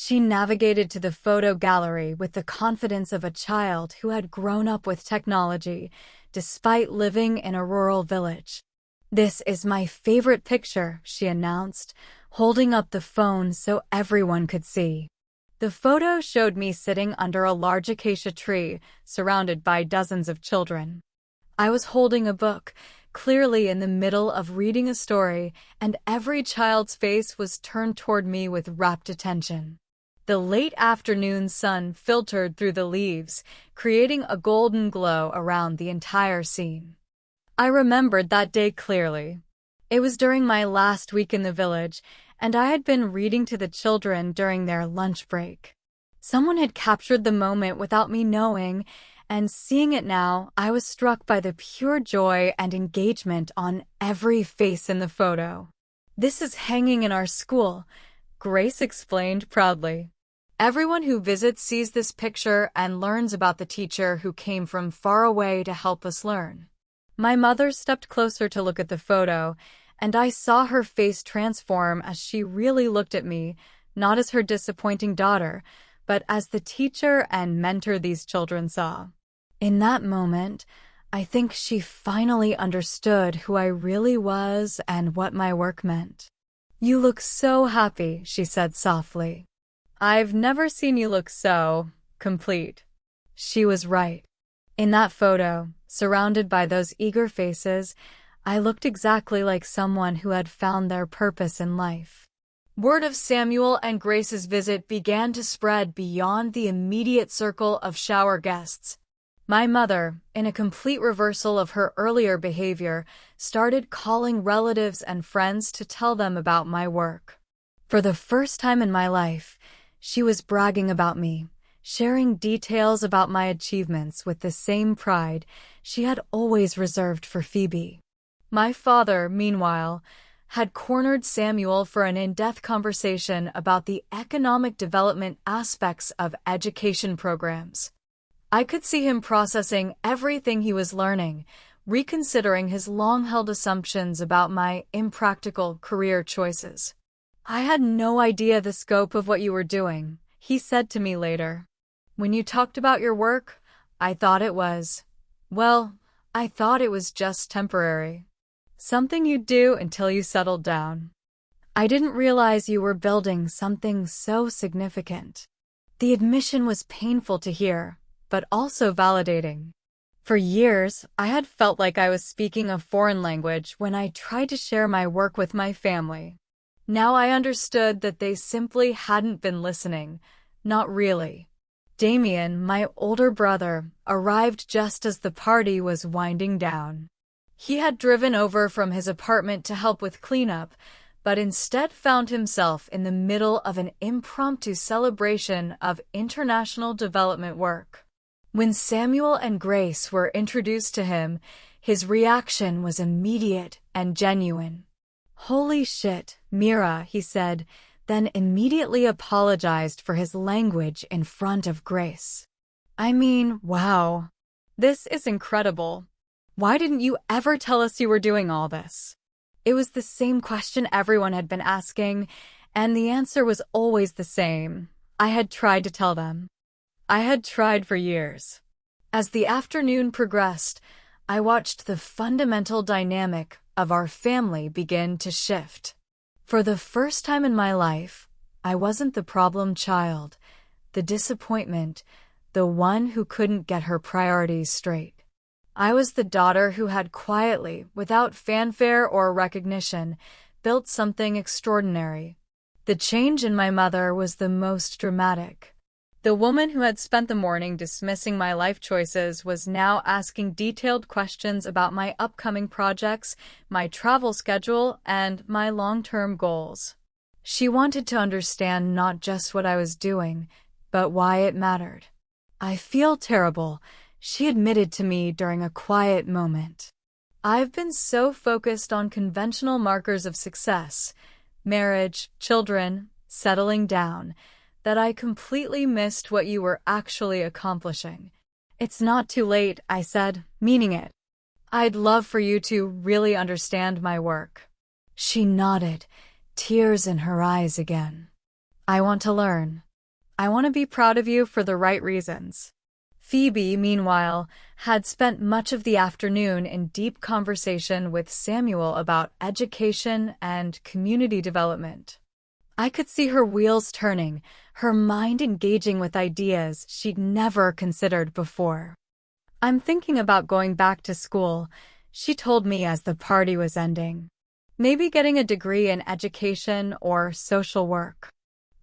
She navigated to the photo gallery with the confidence of a child who had grown up with technology, despite living in a rural village. "This is my favorite picture," she announced, holding up the phone so everyone could see. The photo showed me sitting under a large acacia tree, surrounded by dozens of children. I was holding a book, clearly in the middle of reading a story, and every child's face was turned toward me with rapt attention. The late afternoon sun filtered through the leaves, creating a golden glow around the entire scene. I remembered that day clearly. It was during my last week in the village, and I had been reading to the children during their lunch break. Someone had captured the moment without me knowing, and seeing it now, I was struck by the pure joy and engagement on every face in the photo. "This is hanging in our school," Grace explained proudly. "Everyone who visits sees this picture and learns about the teacher who came from far away to help us learn." My mother stepped closer to look at the photo, and I saw her face transform as she really looked at me, not as her disappointing daughter, but as the teacher and mentor these children saw. In that moment, I think she finally understood who I really was and what my work meant. "You look so happy," she said softly. "I've never seen you look so complete." She was right. In that photo, surrounded by those eager faces, I looked exactly like someone who had found their purpose in life. Word of Samuel and Grace's visit began to spread beyond the immediate circle of shower guests. My mother, in a complete reversal of her earlier behavior, started calling relatives and friends to tell them about my work. For the first time in my life, she was bragging about me, sharing details about my achievements with the same pride she had always reserved for Phoebe. My father, meanwhile, had cornered Samuel for an in-depth conversation about the economic development aspects of education programs. I could see him processing everything he was learning, reconsidering his long-held assumptions about my impractical career choices. "I had no idea the scope of what you were doing," he said to me later. "When you talked about your work, I thought it was just temporary. Something you'd do until you settled down. I didn't realize you were building something so significant." The admission was painful to hear, but also validating. For years, I had felt like I was speaking a foreign language when I tried to share my work with my family. Now I understood that they simply hadn't been listening. Not really. Damien, my older brother, arrived just as the party was winding down. He had driven over from his apartment to help with cleanup, but instead found himself in the middle of an impromptu celebration of international development work. When Samuel and Grace were introduced to him, his reaction was immediate and genuine. "Holy shit, Mira," he said, then immediately apologized for his language in front of Grace. "I mean, wow. This is incredible. Why didn't you ever tell us you were doing all this?" It was the same question everyone had been asking, and the answer was always the same. I had tried to tell them. I had tried for years. As the afternoon progressed, I watched the fundamental dynamic of our family begin to shift. For the first time in my life, I wasn't the problem child, the disappointment, the one who couldn't get her priorities straight. I was the daughter who had quietly, without fanfare or recognition, built something extraordinary. The change in my mother was the most dramatic. The woman who had spent the morning dismissing my life choices was now asking detailed questions about my upcoming projects, my travel schedule, and my long-term goals. She wanted to understand not just what I was doing, but why it mattered. "I feel terrible," she admitted to me during a quiet moment. "I've been so focused on conventional markers of success, marriage, children, settling down, that I completely missed what you were actually accomplishing." "It's not too late," I said, meaning it. "I'd love for you to really understand my work." She nodded, tears in her eyes again. "I want to learn." I want to be proud of you for the right reasons. Phoebe, meanwhile, had spent much of the afternoon in deep conversation with Samuel about education and community development. I could see her wheels turning, her mind engaging with ideas she'd never considered before. I'm thinking about going back to school, she told me as the party was ending. Maybe getting a degree in education or social work.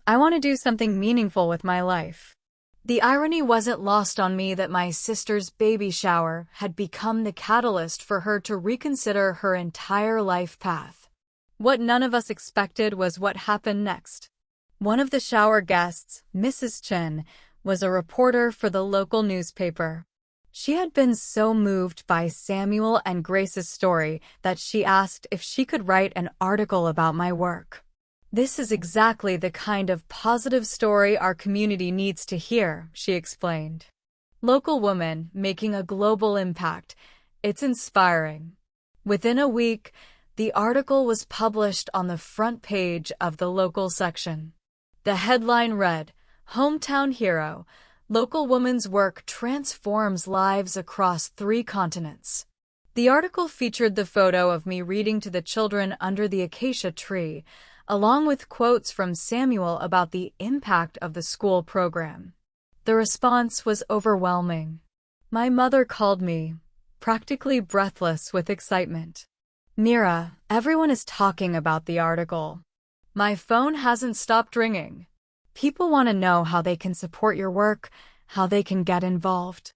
I want to do something meaningful with my life. The irony wasn't lost on me that my sister's baby shower had become the catalyst for her to reconsider her entire life path. What none of us expected was what happened next. One of the shower guests, Mrs. Chen, was a reporter for the local newspaper. She had been so moved by Samuel and Grace's story that she asked if she could write an article about my work. This is exactly the kind of positive story our community needs to hear, she explained. Local woman making a global impact. It's inspiring. Within a week, the article was published on the front page of the local section. The headline read, "Hometown Hero, Local Woman's Work Transforms Lives Across 3 Continents." The article featured the photo of me reading to the children under the acacia tree, along with quotes from Samuel about the impact of the school program. The response was overwhelming. My mother called me, practically breathless with excitement. "Mira, everyone is talking about the article. My phone hasn't stopped ringing. People want to know how they can support your work, how they can get involved."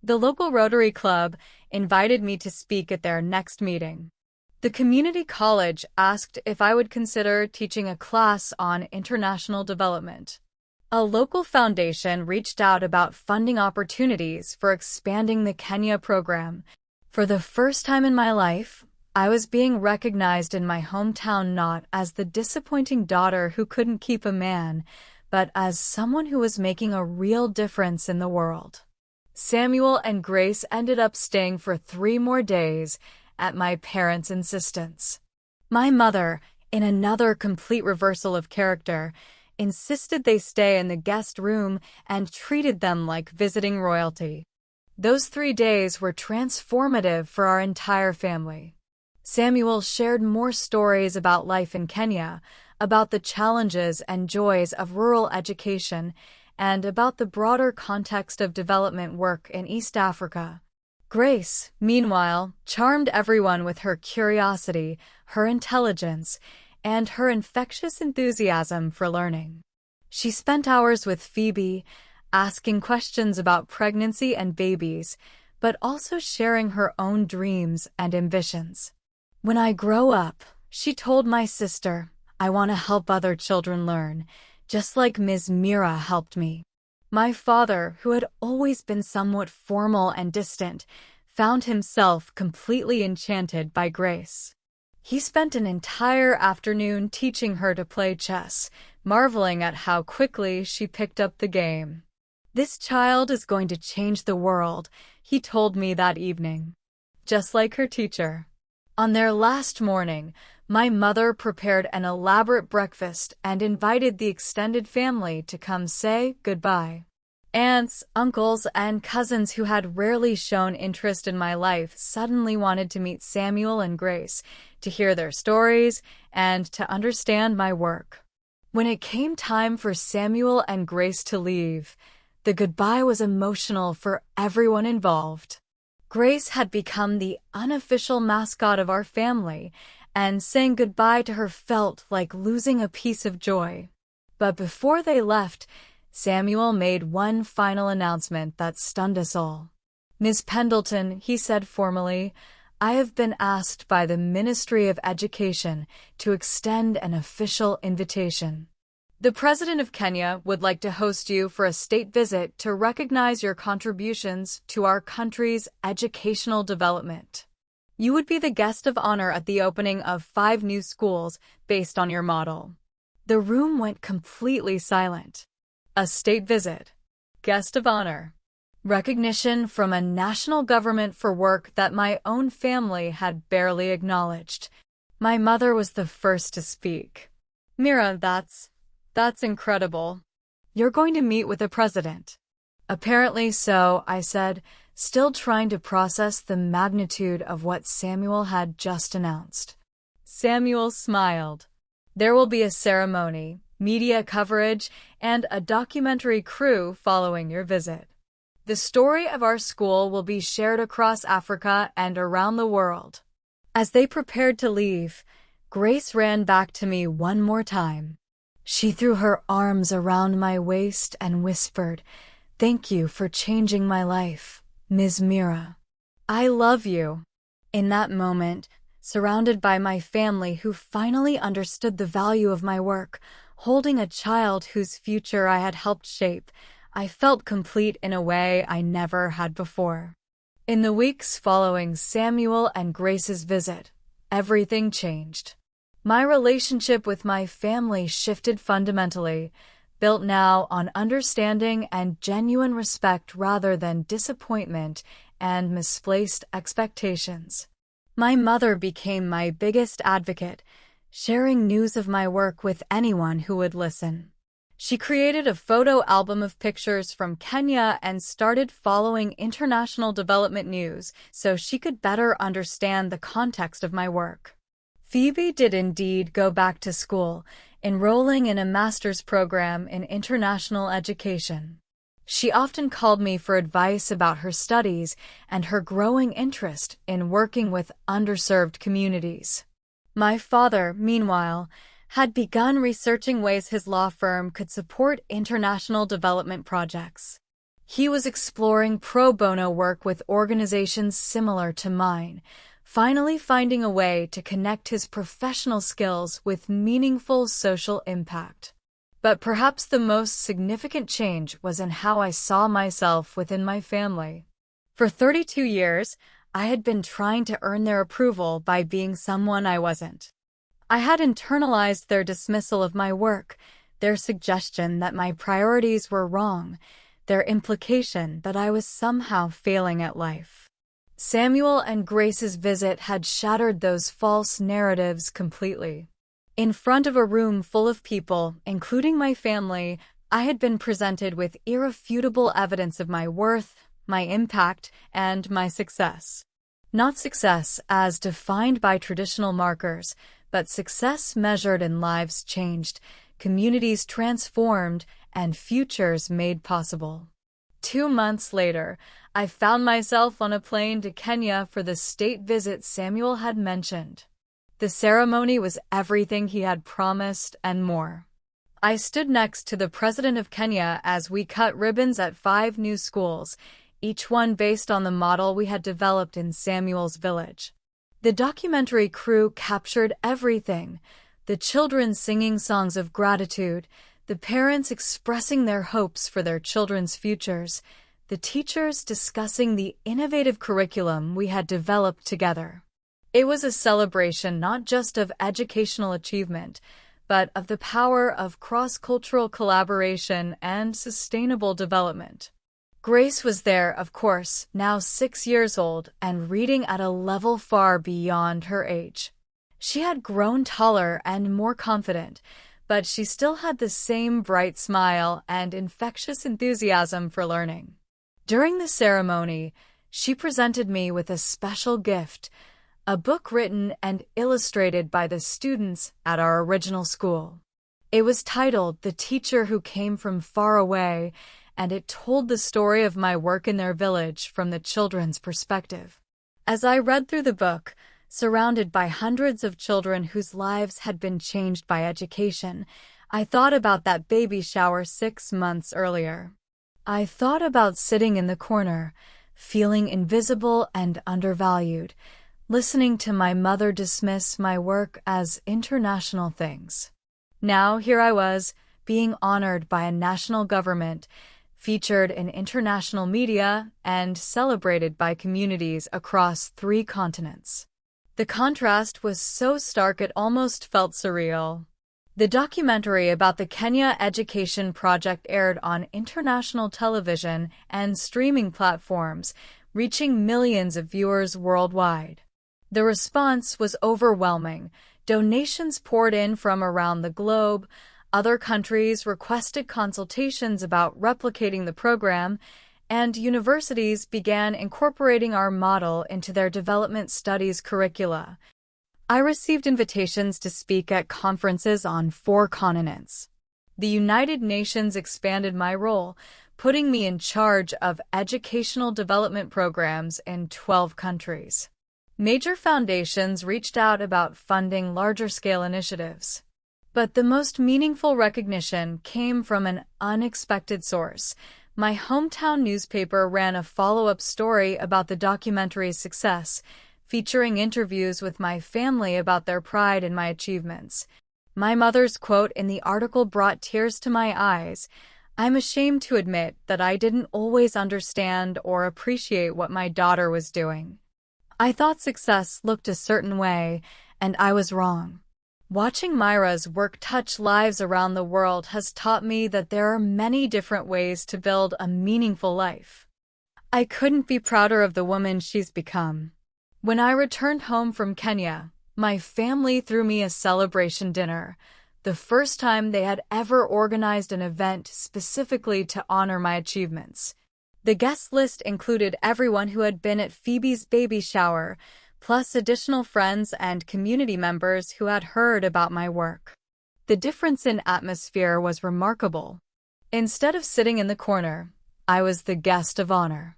The local Rotary Club invited me to speak at their next meeting. The community college asked if I would consider teaching a class on international development. A local foundation reached out about funding opportunities for expanding the Kenya program. For the first time in my life, I was being recognized in my hometown not as the disappointing daughter who couldn't keep a man, but as someone who was making a real difference in the world. Samuel and Grace ended up staying for 3 more days, at my parents' insistence. My mother, in another complete reversal of character, insisted they stay in the guest room and treated them like visiting royalty. Those 3 days were transformative for our entire family. Samuel shared more stories about life in Kenya, about the challenges and joys of rural education, and about the broader context of development work in East Africa. Grace, meanwhile, charmed everyone with her curiosity, her intelligence, and her infectious enthusiasm for learning. She spent hours with Phoebe, asking questions about pregnancy and babies, but also sharing her own dreams and ambitions. "When I grow up," she told my sister, "I want to help other children learn, just like Ms. Mira helped me." My father, who had always been somewhat formal and distant, found himself completely enchanted by Grace. He spent an entire afternoon teaching her to play chess, marveling at how quickly she picked up the game. "This child is going to change the world," he told me that evening. Just like her teacher. On their last morning, my mother prepared an elaborate breakfast and invited the extended family to come say goodbye. Aunts, uncles, and cousins who had rarely shown interest in my life suddenly wanted to meet Samuel and Grace, to hear their stories, and to understand my work. When it came time for Samuel and Grace to leave, the goodbye was emotional for everyone involved. Grace had become the unofficial mascot of our family, and saying goodbye to her felt like losing a piece of joy. But before they left, Samuel made one final announcement that stunned us all. "Ms. Pendleton," he said formally, "I have been asked by the Ministry of Education to extend an official invitation. The President of Kenya would like to host you for a state visit to recognize your contributions to our country's educational development. You would be the guest of honor at the opening of 5 new schools based on your model." The room went completely silent. A state visit. Guest of honor. Recognition from a national government for work that my own family had barely acknowledged. My mother was the first to speak. "Mira, that's incredible. You're going to meet with the president." "Apparently so," I said, still trying to process the magnitude of what Samuel had just announced. Samuel smiled. "There will be a ceremony, media coverage, and a documentary crew following your visit. The story of our school will be shared across Africa and around the world." As they prepared to leave, Grace ran back to me one more time. She threw her arms around my waist and whispered, "Thank you for changing my life, Ms. Mira. I love you." In that moment, surrounded by my family who finally understood the value of my work, holding a child whose future I had helped shape, I felt complete in a way I never had before. In the weeks following Samuel and Grace's visit, everything changed. My relationship with my family shifted fundamentally, built now on understanding and genuine respect rather than disappointment and misplaced expectations. My mother became my biggest advocate, sharing news of my work with anyone who would listen. She created a photo album of pictures from Kenya and started following international development news so she could better understand the context of my work. Phoebe did indeed go back to school, enrolling in a master's program in international education. She often called me for advice about her studies and her growing interest in working with underserved communities. My father, meanwhile, had begun researching ways his law firm could support international development projects. He was exploring pro bono work with organizations similar to mine, finally finding a way to connect his professional skills with meaningful social impact. But perhaps the most significant change was in how I saw myself within my family. For 32 years, I had been trying to earn their approval by being someone I wasn't. I had internalized their dismissal of my work, their suggestion that my priorities were wrong, their implication that I was somehow failing at life. Samuel and Grace's visit had shattered those false narratives completely. In front of a room full of people, including my family, I had been presented with irrefutable evidence of my worth, my impact, and my success. Not success as defined by traditional markers, but success measured in lives changed, communities transformed, and futures made possible. 2 months later, I found myself on a plane to Kenya for the state visit Samuel had mentioned. The ceremony was everything he had promised and more. I stood next to the president of Kenya as we cut ribbons at 5 new schools, each one based on the model we had developed in Samuel's village. The documentary crew captured everything: the children singing songs of gratitude, the parents expressing their hopes for their children's futures, the teachers discussing the innovative curriculum we had developed together. It was a celebration not just of educational achievement, but of the power of cross-cultural collaboration and sustainable development. Grace was there, of course, now 6 years old and reading at a level far beyond her age. She had grown taller and more confident, but she still had the same bright smile and infectious enthusiasm for learning. During the ceremony, she presented me with a special gift, a book written and illustrated by the students at our original school. It was titled "The Teacher Who Came from Far Away," and it told the story of my work in their village from the children's perspective. As I read through the book, surrounded by hundreds of children whose lives had been changed by education, I thought about that baby shower 6 months earlier. I thought about sitting in the corner, feeling invisible and undervalued, listening to my mother dismiss my work as international things. Now here I was, being honored by a national government, featured in international media, and celebrated by communities across 3 continents. The contrast was so stark it almost felt surreal. The documentary about the Kenya Education Project aired on international television and streaming platforms, reaching millions of viewers worldwide. The response was overwhelming. Donations poured in from around the globe, Other countries requested consultations about replicating the program, and universities began incorporating our model into their development studies curricula. I received invitations to speak at conferences on 4 continents. The United Nations expanded my role, putting me in charge of educational development programs in 12 countries. Major foundations reached out about funding larger-scale initiatives. But the most meaningful recognition came from an unexpected source. My hometown newspaper ran a follow-up story about the documentary's success, featuring interviews with my family about their pride in my achievements. My mother's quote in the article brought tears to my eyes. "I'm ashamed to admit that I didn't always understand or appreciate what my daughter was doing. I thought success looked a certain way, and I was wrong." Watching Myra's work touch lives around the world has taught me that there are many different ways to build a meaningful life. I couldn't be prouder of the woman she's become. When I returned home from Kenya, my family threw me a celebration dinner, the first time they had ever organized an event specifically to honor my achievements. The guest list included everyone who had been at Phoebe's baby shower, plus additional friends and community members who had heard about my work. The difference in atmosphere was remarkable. Instead of sitting in the corner, I was the guest of honor.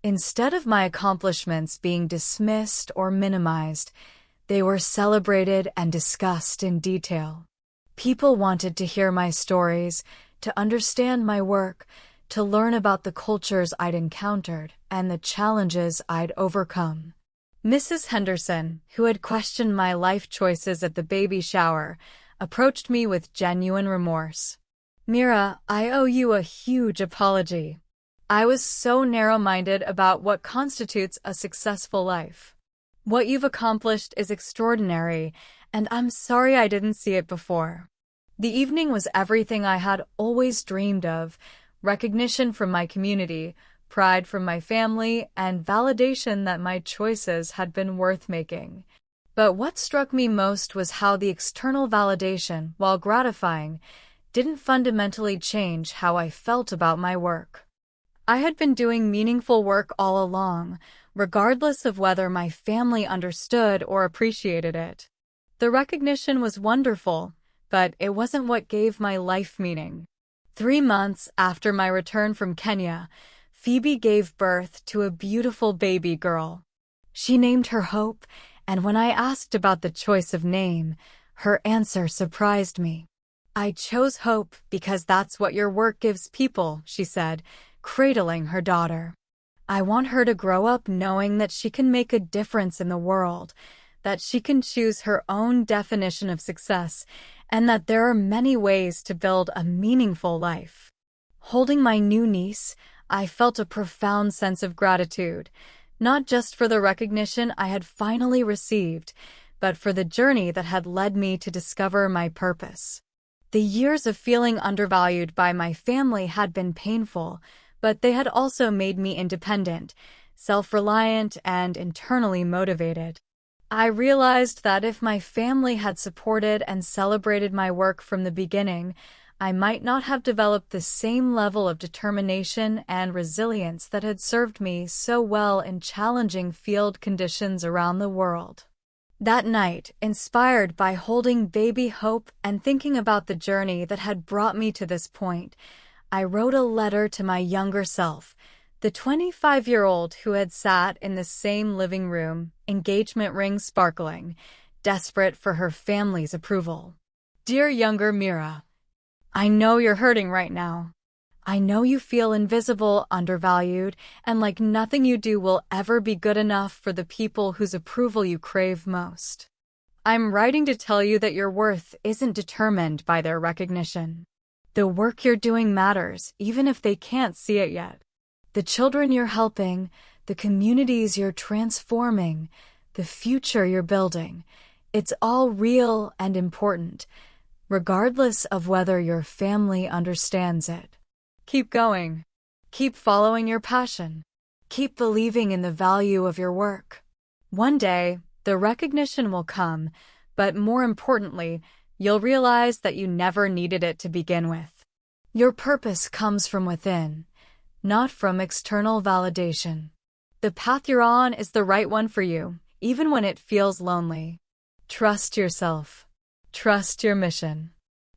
Instead of my accomplishments being dismissed or minimized, they were celebrated and discussed in detail. People wanted to hear my stories, to understand my work, to learn about the cultures I'd encountered and the challenges I'd overcome. Mrs. Henderson, who had questioned my life choices at the baby shower, approached me with genuine remorse. "Mira, I owe you a huge apology. I was so narrow-minded about what constitutes a successful life. What you've accomplished is extraordinary, and I'm sorry I didn't see it before." The evening was everything I had always dreamed of: recognition from my community, pride from my family, and validation that my choices had been worth making. But what struck me most was how the external validation, while gratifying, didn't fundamentally change how I felt about my work. I had been doing meaningful work all along, regardless of whether my family understood or appreciated it. The recognition was wonderful, but it wasn't what gave my life meaning. 3 months after my return from Kenya, Phoebe gave birth to a beautiful baby girl. She named her Hope, and when I asked about the choice of name, her answer surprised me. "I chose Hope because that's what your work gives people," she said, cradling her daughter. "I want her to grow up knowing that she can make a difference in the world, that she can choose her own definition of success, and that there are many ways to build a meaningful life." Holding my new niece, I felt a profound sense of gratitude, not just for the recognition I had finally received, but for the journey that had led me to discover my purpose. The years of feeling undervalued by my family had been painful, but they had also made me independent, self-reliant, and internally motivated. I realized that if my family had supported and celebrated my work from the beginning, I might not have developed the same level of determination and resilience that had served me so well in challenging field conditions around the world. That night, inspired by holding baby Hope and thinking about the journey that had brought me to this point, I wrote a letter to my younger self, the 25-year-old who had sat in the same living room, engagement ring sparkling, desperate for her family's approval. "Dear younger Mira, I know you're hurting right now. I know you feel invisible, undervalued, and like nothing you do will ever be good enough for the people whose approval you crave most. I'm writing to tell you that your worth isn't determined by their recognition. The work you're doing matters, even if they can't see it yet. The children you're helping, the communities you're transforming, the future you're building, it's all real and important, regardless of whether your family understands it. Keep going. Keep following your passion. Keep believing in the value of your work. One day, the recognition will come, but more importantly, you'll realize that you never needed it to begin with. Your purpose comes from within, not from external validation. The path you're on is the right one for you, even when it feels lonely. Trust yourself. Trust your mission.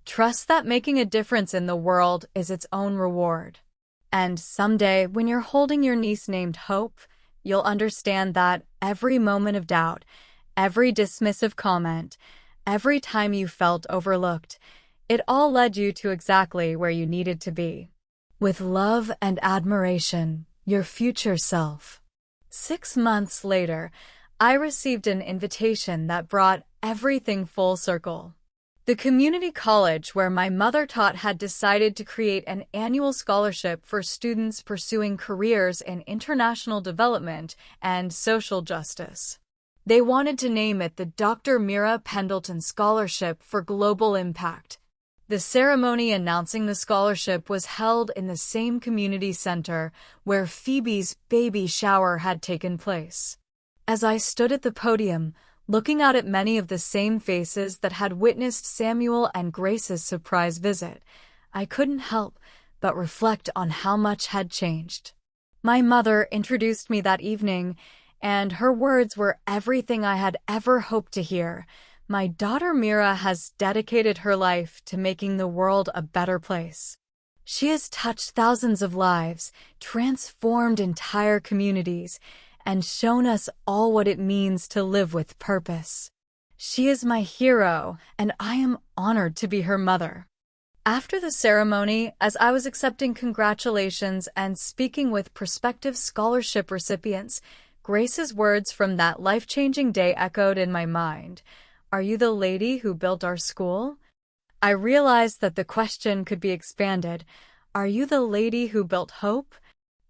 Trust that making a difference in the world is its own reward. And someday, when you're holding your niece named Hope, you'll understand that every moment of doubt, every dismissive comment, every time you felt overlooked, it all led you to exactly where you needed to be. With love and admiration, your future self. 6 months later, I received an invitation that brought everything full circle. The community college where my mother taught had decided to create an annual scholarship for students pursuing careers in international development and social justice. They wanted to name it the Dr. Mira Pendleton Scholarship for Global Impact. The ceremony announcing the scholarship was held in the same community center where Phoebe's baby shower had taken place. As I stood at the podium, looking out at many of the same faces that had witnessed Samuel and Grace's surprise visit, I couldn't help but reflect on how much had changed. My mother introduced me that evening, and her words were everything I had ever hoped to hear. My daughter Mira has dedicated her life to making the world a better place. She has touched thousands of lives, transformed entire communities, and shown us all what it means to live with purpose. She is my hero, and I am honored to be her mother. After the ceremony, as I was accepting congratulations and speaking with prospective scholarship recipients, Grace's words from that life-changing day echoed in my mind. Are you the lady who built our school? I realized that the question could be expanded. Are you the lady who built hope?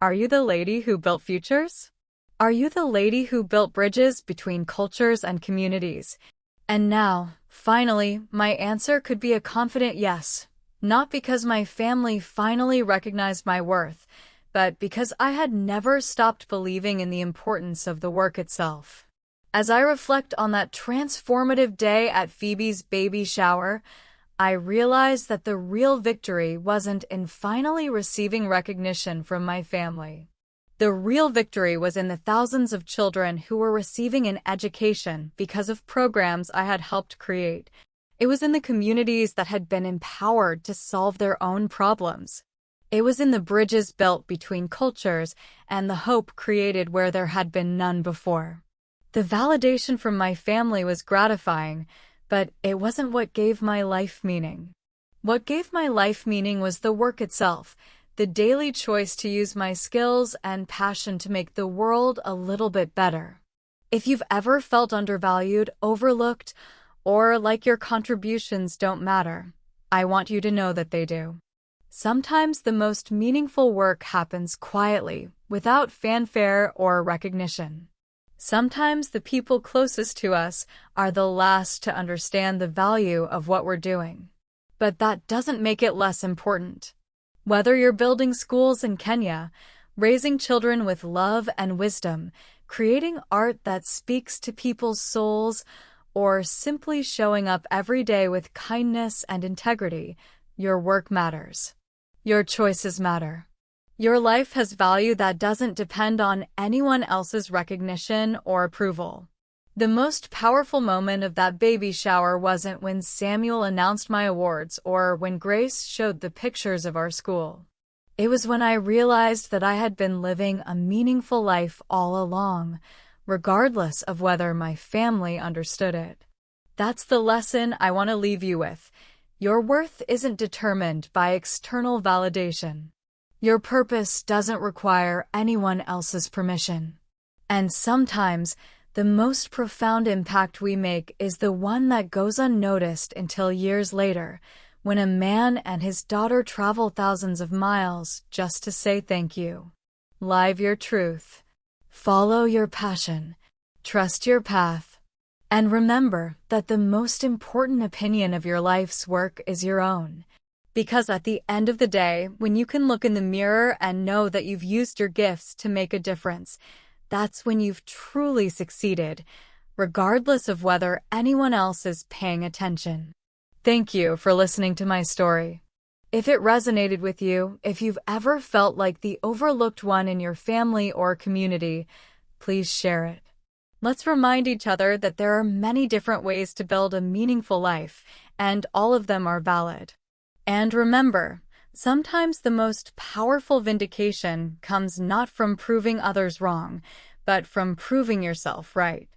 Are you the lady who built futures? Are you the lady who built bridges between cultures and communities? And now, finally, my answer could be a confident yes, not because my family finally recognized my worth, but because I had never stopped believing in the importance of the work itself. As I reflect on that transformative day at Phoebe's baby shower, I realized that the real victory wasn't in finally receiving recognition from my family. The real victory was in the thousands of children who were receiving an education because of programs I had helped create. It was in the communities that had been empowered to solve their own problems. It was in the bridges built between cultures and the hope created where there had been none before. The validation from my family was gratifying, but it wasn't what gave my life meaning. What gave my life meaning was the work itself, the daily choice to use my skills and passion to make the world a little bit better. If you've ever felt undervalued, overlooked, or like your contributions don't matter, I want you to know that they do. Sometimes the most meaningful work happens quietly, without fanfare or recognition. Sometimes the people closest to us are the last to understand the value of what we're doing. But that doesn't make it less important. Whether you're building schools in Kenya, raising children with love and wisdom, creating art that speaks to people's souls, or simply showing up every day with kindness and integrity, your work matters. Your choices matter. Your life has value that doesn't depend on anyone else's recognition or approval. The most powerful moment of that baby shower wasn't when Samuel announced my awards or when Grace showed the pictures of our school. It was when I realized that I had been living a meaningful life all along, regardless of whether my family understood it. That's the lesson I want to leave you with. Your worth isn't determined by external validation. Your purpose doesn't require anyone else's permission. And sometimes, the most profound impact we make is the one that goes unnoticed until years later, when a man and his daughter travel thousands of miles just to say thank you. Live your truth. Follow your passion. Trust your path. And remember that the most important opinion of your life's work is your own. Because at the end of the day, when you can look in the mirror and know that you've used your gifts to make a difference, that's when you've truly succeeded, regardless of whether anyone else is paying attention. Thank you for listening to my story. If it resonated with you, if you've ever felt like the overlooked one in your family or community, please share it. Let's remind each other that there are many different ways to build a meaningful life, and all of them are valid. And remember, sometimes the most powerful vindication comes not from proving others wrong, but from proving yourself right.